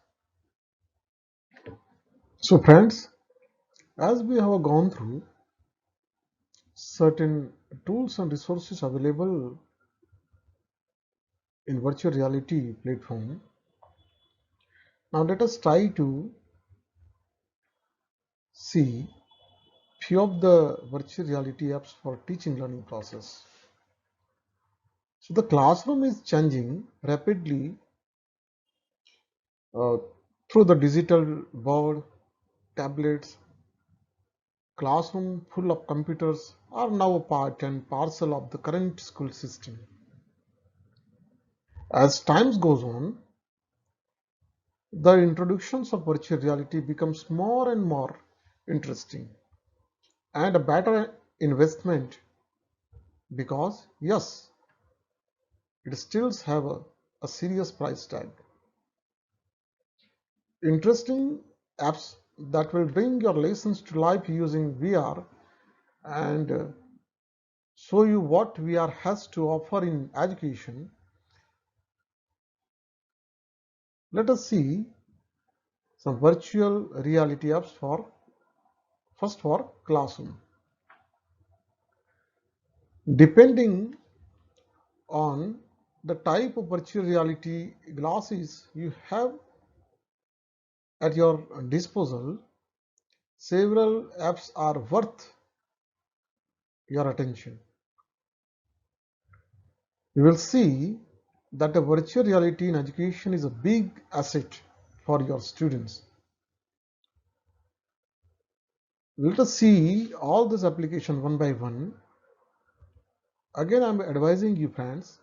So friends, as we have gone through certain tools and resources available in virtual reality platform, now let us try to see few of the virtual reality apps for teaching learning process. So the classroom is changing rapidly uh, through the digital board, tablets. Classroom full of computers are now a part and parcel of the current school system. As time goes on, the introductions of virtual reality becomes more and more interesting and a better investment because yes, it still have a serious price tag. Interesting apps that will bring your lessons to life using VR and show you what VR has to offer in education. Let us see some virtual reality apps for first for classroom. Depending on the type of virtual reality glasses you have at your disposal, several apps are worth your attention. You will see that a virtual reality in education is a big asset for your students. Let us see all this application one by one. Again, I am advising you friends,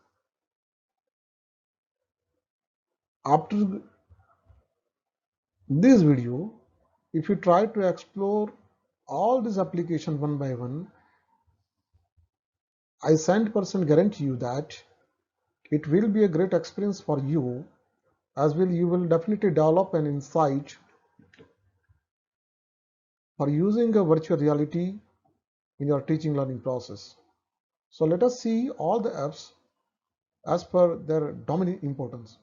after this video, if you try to explore all these applications one by one, I 100% guarantee you that it will be a great experience for you, as will you will definitely develop an insight for using a virtual reality in your teaching learning process. So let us see all the apps as per their dominant importance.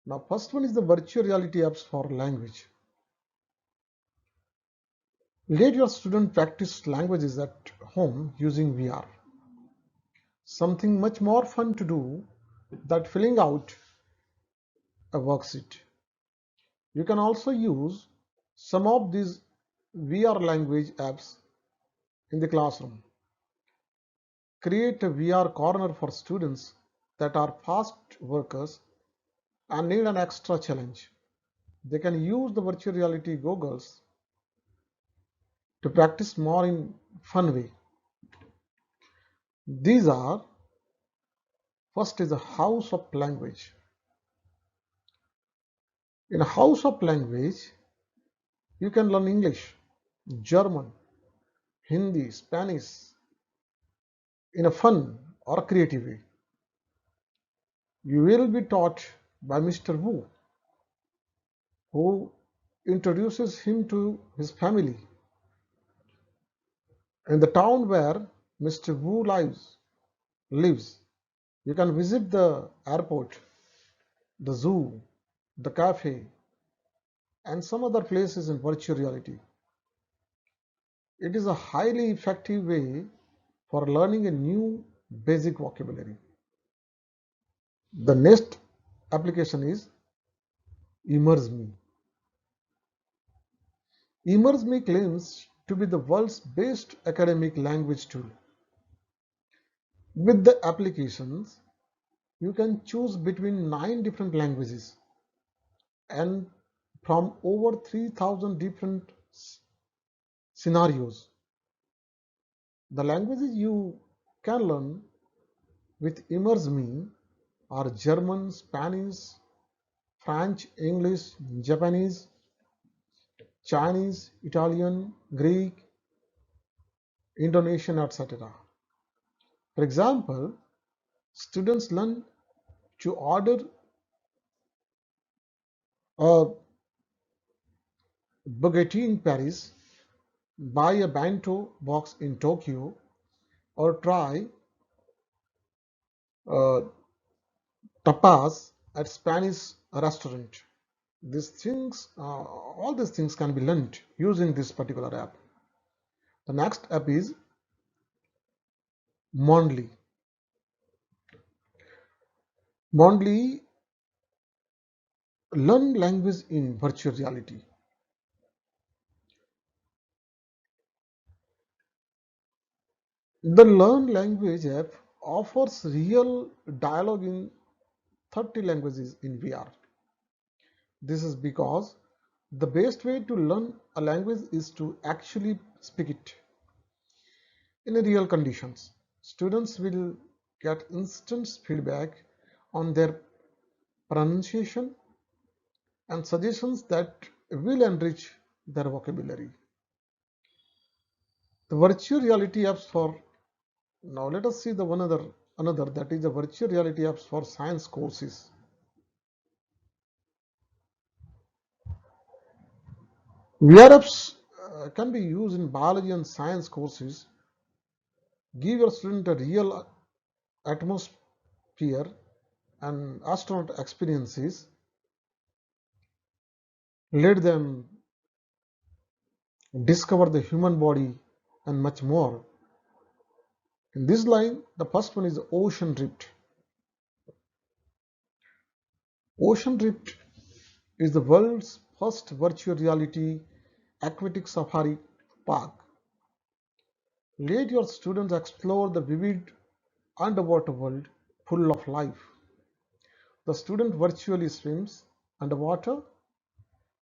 Now, first one is the virtual reality apps for language. Let your student practice languages at home using VR. Something much more fun to do than filling out a worksheet. You can also use some of these VR language apps in the classroom. Create a VR corner for students that are fast workers and need an extra challenge. They can use the virtual reality goggles to practice more in fun way. These are: first is a house of language. In a house of language, you can learn English, German, Hindi, Spanish in a fun or creative way. You will be taught by Mr. Wu, who introduces him to his family in the town where Mr. Wu lives. You can visit the airport, the zoo, the cafe, and some other places in virtual reality. It is a highly effective way for learning a new basic vocabulary. The next application is Immerse Me. Immerse Me claims to be the world's best academic language tool. With the applications, you can choose between 9 different languages and from over 3,000 different scenarios. The languages you can learn with Immerse Me are German, Spanish, French, English, Japanese, Chinese, Italian, Greek, Indonesian, etc. For example, students learn to order a baguette in Paris, buy a bento box in Tokyo, or try uh, tapas at Spanish restaurant. All these things can be learned using this particular app. The next app is Mondly. Mondly learn language in virtual reality. The Learn Language app offers real dialogue in 30 languages in VR. This is because the best way to learn a language is to actually speak it in real conditions. Students will get instant feedback on their pronunciation and suggestions that will enrich their vocabulary. The virtual reality apps for Now let us see the another that is the virtual reality apps for science courses. VR apps can be used in biology and science courses. Give your student a real atmosphere and astronaut experiences. Let them discover the human body and much more. In this line, the first one is Ocean Drift. Ocean Drift is the world's first virtual reality aquatic safari park. Let your students explore the vivid underwater world full of life. The student virtually swims underwater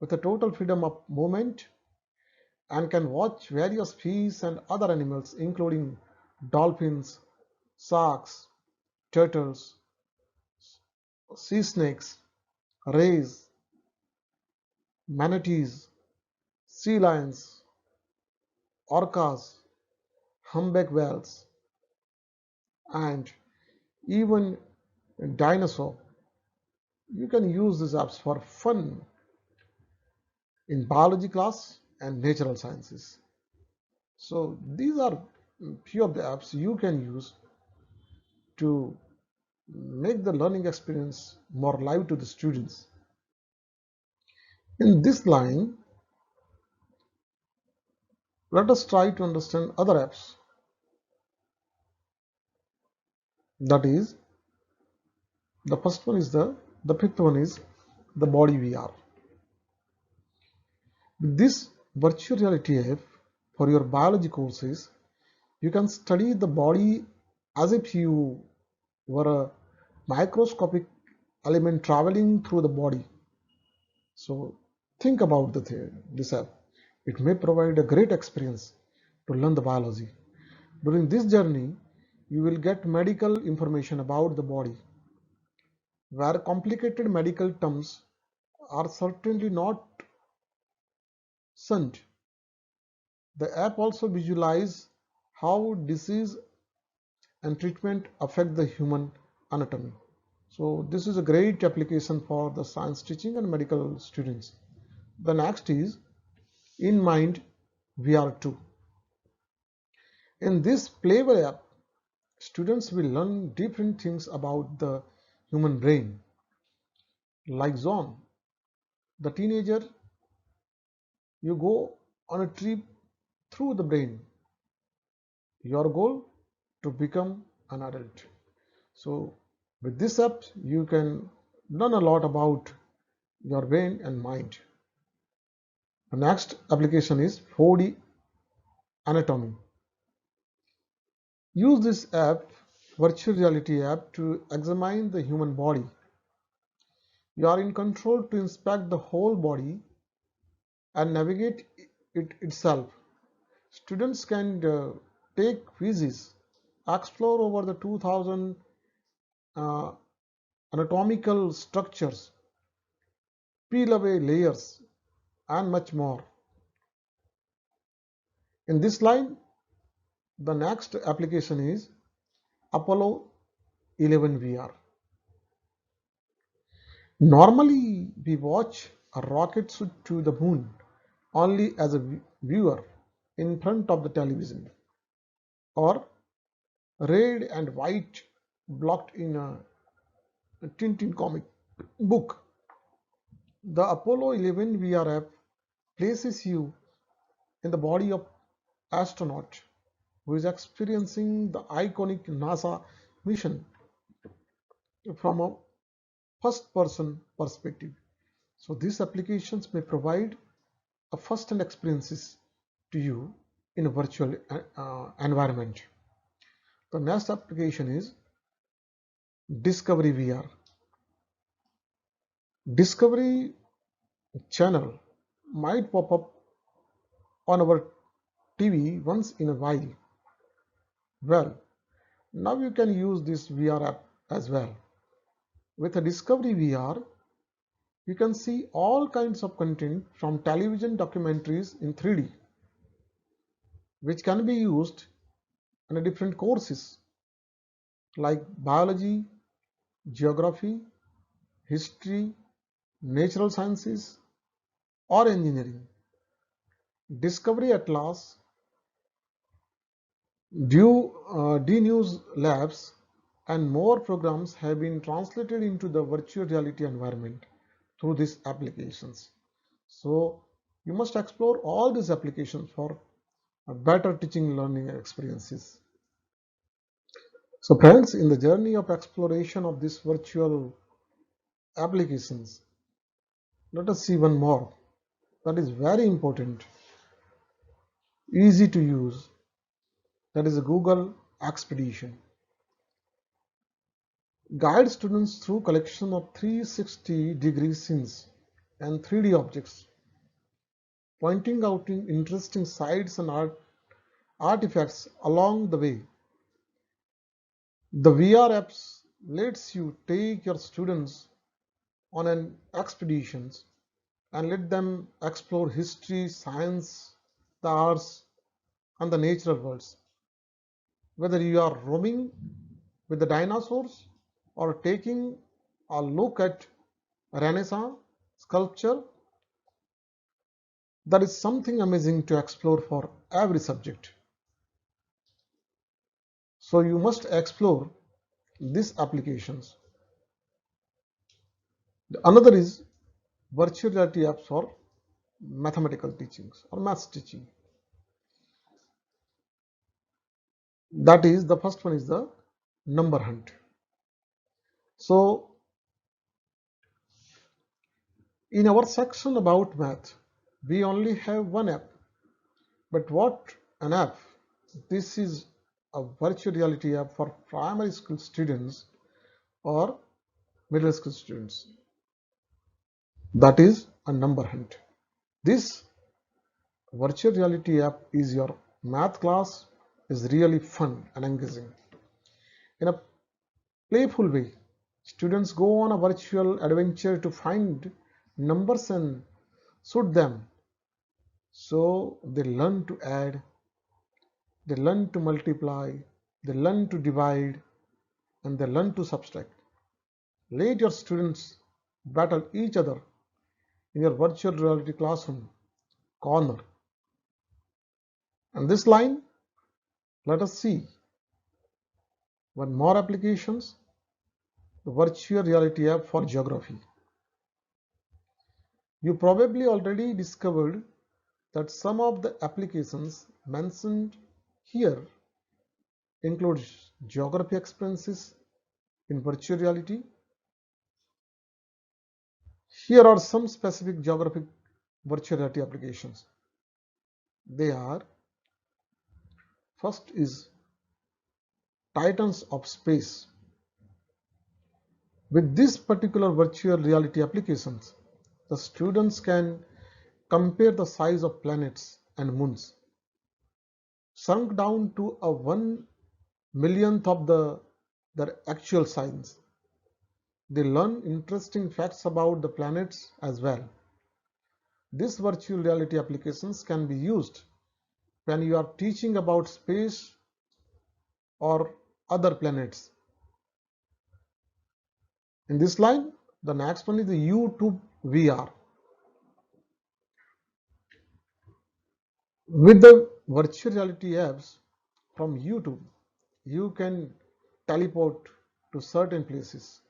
with a total freedom of movement and can watch various fish and other animals including dolphins, sharks, turtles, sea snakes, rays, manatees, sea lions, orcas, humpback whales. and even dinosaur. You can use these apps for fun in biology class and natural sciences. So these are few of the apps you can use to make the learning experience more live to the students. In this line, let us try to understand other apps. That is, the first one is the fifth one is the body VR. With this virtual reality app for your biology courses, you can study the body as if you were a microscopic element traveling through the body. So think about this app. It may provide a great experience to learn the biology. During this journey, you will get medical information about the body, where complicated medical terms are certainly not shunned. The app also visualizes how disease and treatment affect the human anatomy. So this is a great application for the science teaching and medical students. The next is In Mind VR2. In this playable app, students will learn different things about the human brain. Like Zone, the teenager, you go on a trip through the brain. Your goal to become an adult. So with this app, you can learn a lot about your brain and mind. The next application is 4D anatomy. Use this app, virtual reality app, to examine the human body. You are in control to inspect the whole body and navigate it itself. Students can take quizzes, explore over the 2000 uh, anatomical structures, peel away layers, and much more. In this line, the next application is Apollo 11 VR. Normally, we watch a rocket shoot to the moon only as a viewer in front of the television, or red and white blocked in a Tintin comic book. The Apollo 11 VR app places you in the body of astronaut who is experiencing the iconic NASA mission from a first person perspective. So these applications may provide a first-hand experiences to you in a virtual environment. The next application is Discovery VR. Discovery channel might pop up on our TV once in a while. Well, now you can use this VR app as well. With a Discovery VR, you can see all kinds of content from television documentaries in 3D, which can be used in different courses like biology, geography, history, natural sciences, or engineering. Discovery Atlas, D-News Labs, and more programs have been translated into the virtual reality environment through these applications. So you must explore all these applications for a better teaching learning experiences. So friends, in the journey of exploration of these virtual applications, let us see one more that is very important, easy to use, that is a Google Expedition. Guide students through collection of 360-degree scenes and 3D objects, pointing out interesting sites and artifacts along the way. The VR apps lets you take your students on an expeditions and let them explore history, science, the arts, and the natural worlds. Whether you are roaming with the dinosaurs or taking a look at Renaissance sculpture. There is something amazing to explore for every subject. So you must explore these applications. Another is virtual reality apps for mathematical teachings or maths teaching. That is, the first one is the number hunt. So in our section about math, we only have one app. But what an app! This is a virtual reality app for primary school students or middle school students. That is a number hunt. This virtual reality app is your math class is really fun and engaging. In a playful way, students go on a virtual adventure to find numbers and sort them. So they learn to add, they learn to multiply, they learn to divide, and they learn to subtract. Let your students battle each other in your virtual reality classroom corner. And this line, let us see one more applications, the virtual reality app for geography. You probably already discovered that some of the applications mentioned here include geography experiences in virtual reality. Here are some specific geographic virtual reality applications. They are, first is Titans of Space. With this particular virtual reality applications, the students can compare the size of planets and moons, shrunk down to a 1 millionth of their actual size. They learn interesting facts about the planets as well. These virtual reality applications can be used when you are teaching about space or other planets. In this line, the next one is the YouTube VR. With the virtual reality apps from YouTube, you can teleport to certain places.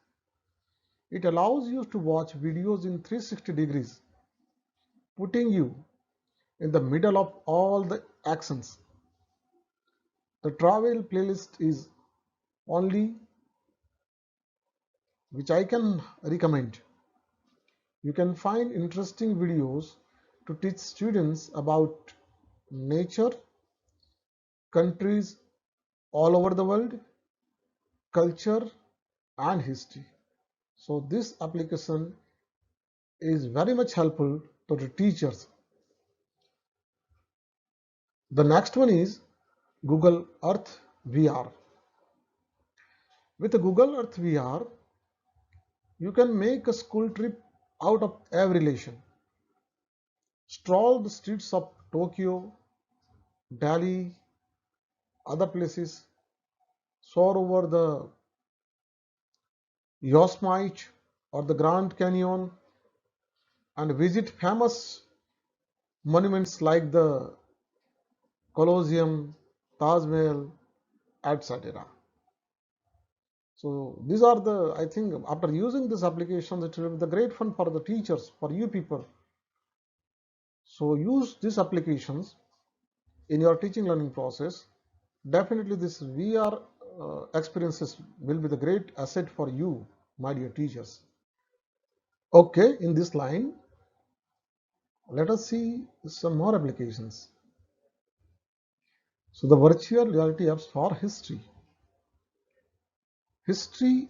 It allows you to watch videos in 360 degrees, putting you in the middle of all the actions. The travel playlist is only which I can recommend. You can find interesting videos to teach students about nature, countries all over the world, culture and history. So this application is very much helpful to the teachers. The next one is Google Earth VR. With the Google Earth VR, you can make a school trip out of every lesson. Stroll the streets of Tokyo, Delhi, other places, soar over the Yosemite or the Grand Canyon, and visit famous monuments like the Colosseum, Taj Mahal, etc. So these are the, I think after using this application, it will be the great fun for the teachers, for you people. So use these applications in your teaching learning process. Definitely this VR experiences will be the great asset for you, my dear teachers. Okay, in this line, let us see some more applications. So the virtual reality apps for history. History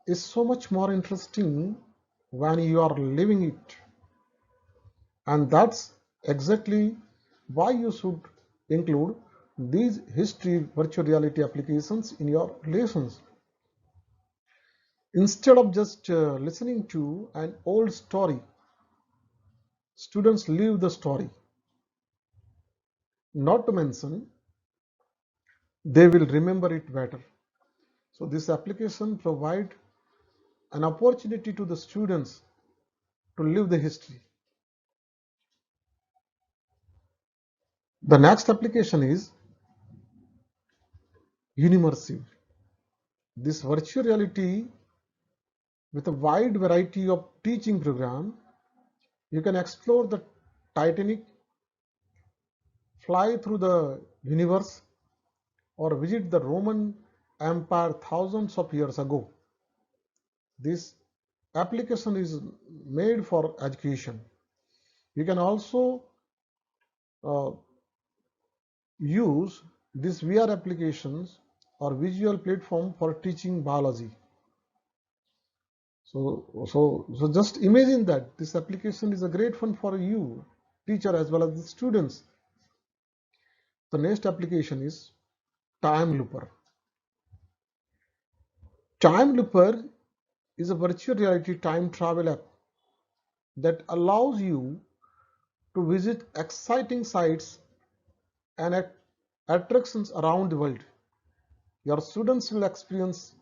is so much more interesting when you are living it, and that's exactly why you should include these history virtual reality applications in your lessons. Instead of just listening to an old story, students live the story. Not to mention, they will remember it better. So this application provides an opportunity to the students to live the history. The next application is Unimmersive. This virtual reality with a wide variety of teaching program, you can explore the Titanic, fly through the universe, or visit the Roman Empire thousands of years ago. This application is made for education. You can also uh, use these VR applications or visual platform for teaching biology. So just imagine that this application is a great fun for you, teacher, as well as the students. The next application is Time Looper. Time Looper is a virtual reality time travel app that allows you to visit exciting sites and attractions around the world. Your students will experience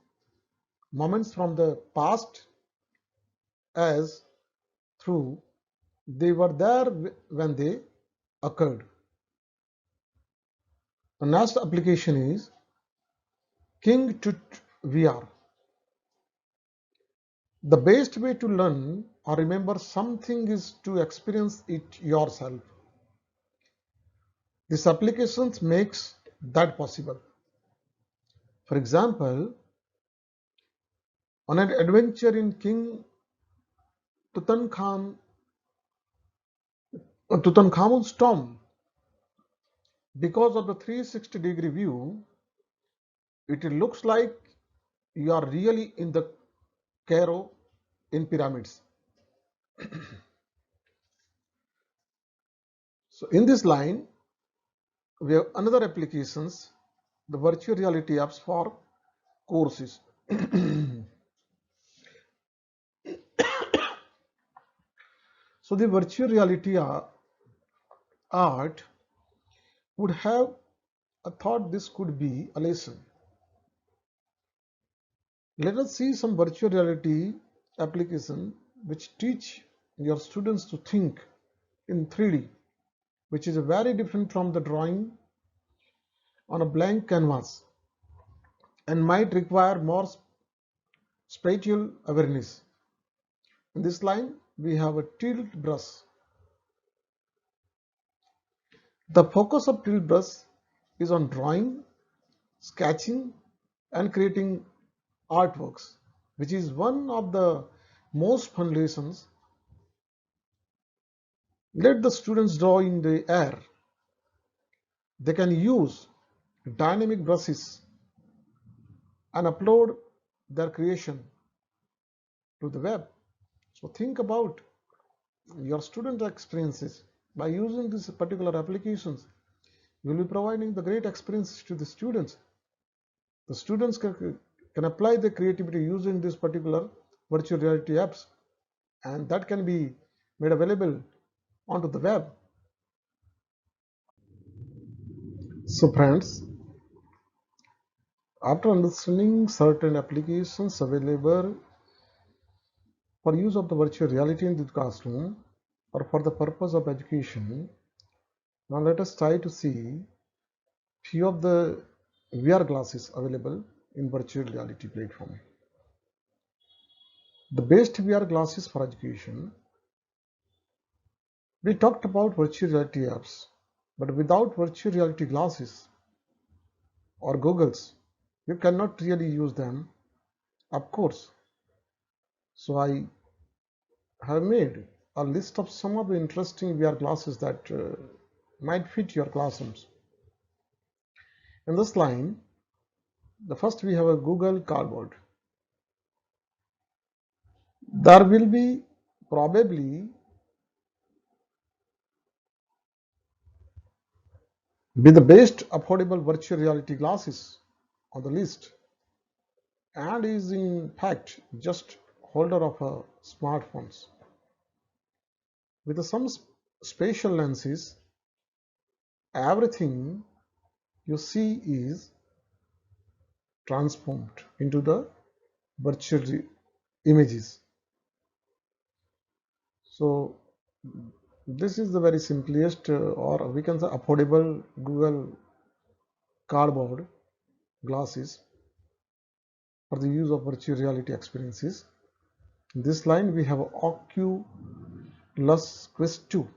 moments from the past as through they were there when they occurred. The next application is King Tut VR. The best way to learn or remember something is to experience it yourself. This application makes that possible. For example, on an adventure in King Tutankhamun's tomb, because of the 360-degree view, it looks like you are really in the Cairo in pyramids. So in this line, we have another applications, the virtual reality apps for courses. So the virtual reality art would have a thought this could be a lesson. Let us see some virtual reality application which teach your students to think in 3D, which is very different from the drawing on a blank canvas and might require more spatial awareness. In this line, we have a tilt brush. The focus of tilt brush is on drawing, sketching, and creating artworks, which is one of the most fun lessons. Let the students draw in the air. They can use dynamic brushes and upload their creation to the web. So think about your student experiences. By using these particular applications, you will be providing the great experiences to the students. The students can apply the creativity using this particular virtual reality apps, and that can be made available onto the web. So friends, after understanding certain applications available for use of the virtual reality in the classroom or for the purpose of education, now let us try to see few of the VR glasses available in virtual reality platform. The best VR glasses for education. We talked about virtual reality apps, but without virtual reality glasses or goggles, you cannot really use them, of course. So I have made a list of some of the interesting VR glasses that might fit your classrooms. In this line, the first we have a Google Cardboard. There will be probably be the best affordable virtual reality glasses on the list and is in fact just holder of a smartphones. With some spatial lenses, everything you see is transformed into the virtual images. So this is the very simplest or we can say affordable Google Cardboard glasses for the use of virtual reality experiences. In this line we have Oculus Quest 2.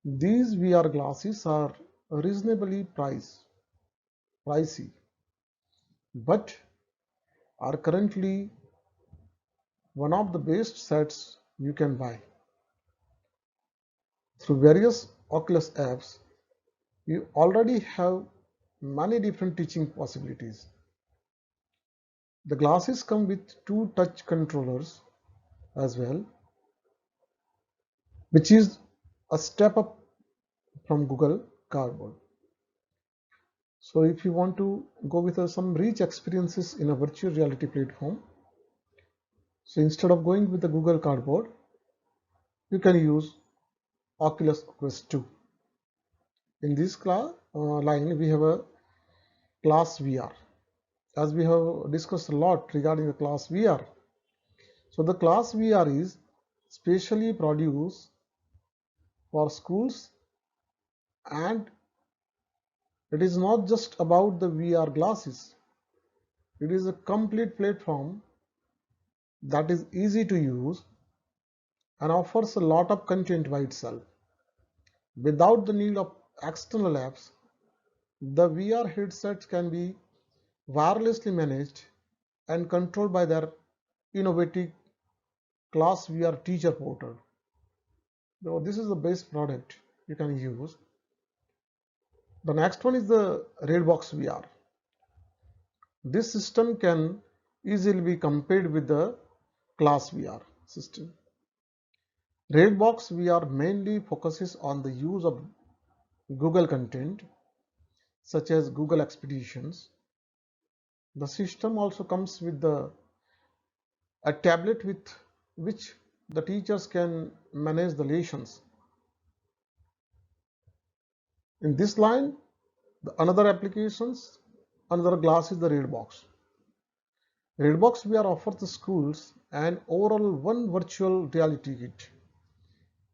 These VR glasses are reasonably pricey, but are currently one of the best sets you can buy. Through various Oculus apps, you already have many different teaching possibilities. The glasses come with two touch controllers as well, which is a step up from Google Cardboard. So if you want to go with some rich experiences in a virtual reality platform, so instead of going with the Google Cardboard, you can use Oculus Quest 2. In this line, we have a class VR. As we have discussed a lot regarding the class VR. So the class VR is specially produced for schools, and it is not just about the VR glasses. It is a complete platform that is easy to use and offers a lot of content by itself. Without the need of external apps, the VR headsets can be wirelessly managed and controlled by their innovative Class VR teacher portal. So this is the best product you can use. The next one is the Railbox VR. This system can easily be compared with the Class VR system. Railbox VR mainly focuses on the use of Google content such as Google Expeditions. The system also comes with a tablet with which the teachers can manage the lessons. In this line, another glass is the Railbox. Railbox VR offers the schools an overall one virtual reality kit,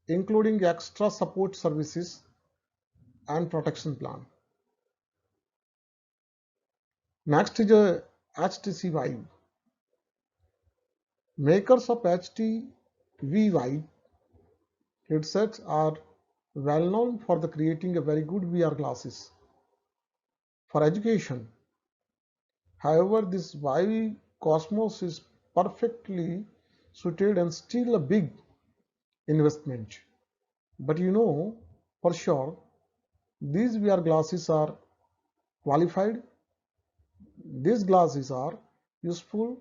including extra support services and protection plan. Next is a HTC Vibe. Makers of HTC Vibe headsets are well known for creating a very good VR glasses for education. However, this Vive Cosmos is perfectly suited and still a big investment. But you know for sure these VR glasses are qualified. These glasses are useful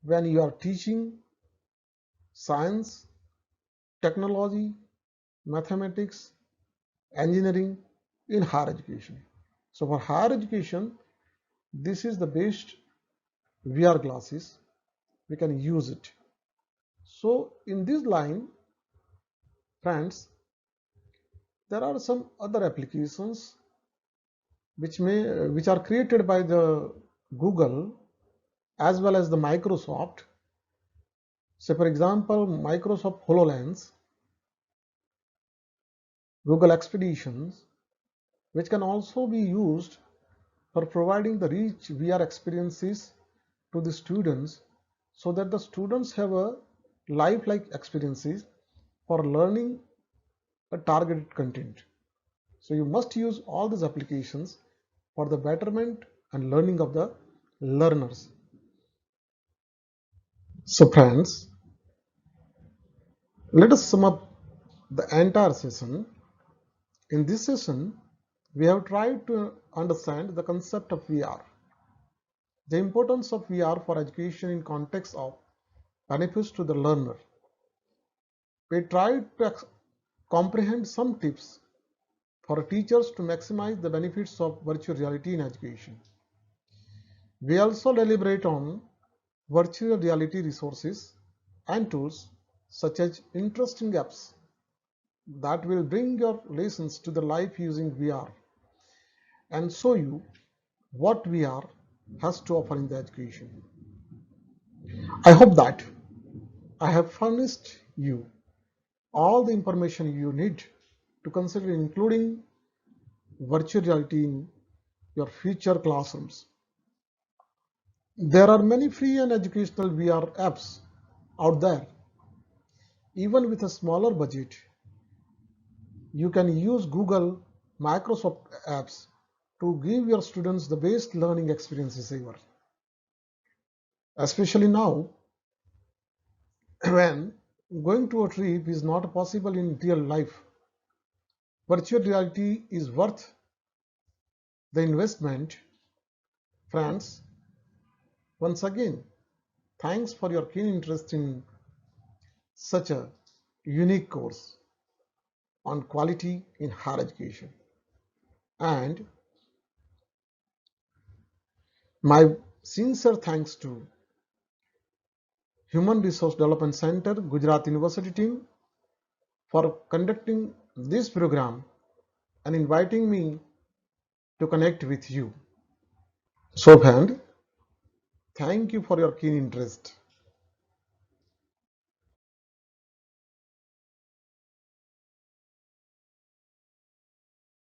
when you are teaching science, technology, mathematics, engineering in higher education. So for higher education, this is the best VR glasses. We can use it. So in this line, friends, there are some other applications which are created by the Google as well as the Microsoft. So for example, Microsoft HoloLens, Google Expeditions, which can also be used for providing the rich VR experiences to the students so that the students have a lifelike experiences for learning a targeted content. So you must use all these applications for the betterment and learning of the learners. So friends, let us sum up the entire session. In this session, we have tried to understand the concept of VR, the importance of VR for education in context of benefits to the learner. We tried to comprehend some tips for teachers to maximize the benefits of virtual reality in education. We also deliberate on virtual reality resources and tools such as interesting apps that will bring your lessons to the life using VR and show you what VR has to offer in the education. I hope that I have furnished you all the information you need to consider including virtual reality in your future classrooms. There are many free and educational VR apps out there. Even with a smaller budget, you can use Google, Microsoft apps to give your students the best learning experiences ever. Especially now, when going to a trip is not possible in real life, virtual reality is worth the investment. Friends, once again, thanks for your keen interest in such a unique course on quality in higher education. And my sincere thanks to Human Resource Development Center, Gujarat University team for conducting this program and inviting me to connect with you. So, friend, thank you for your keen interest.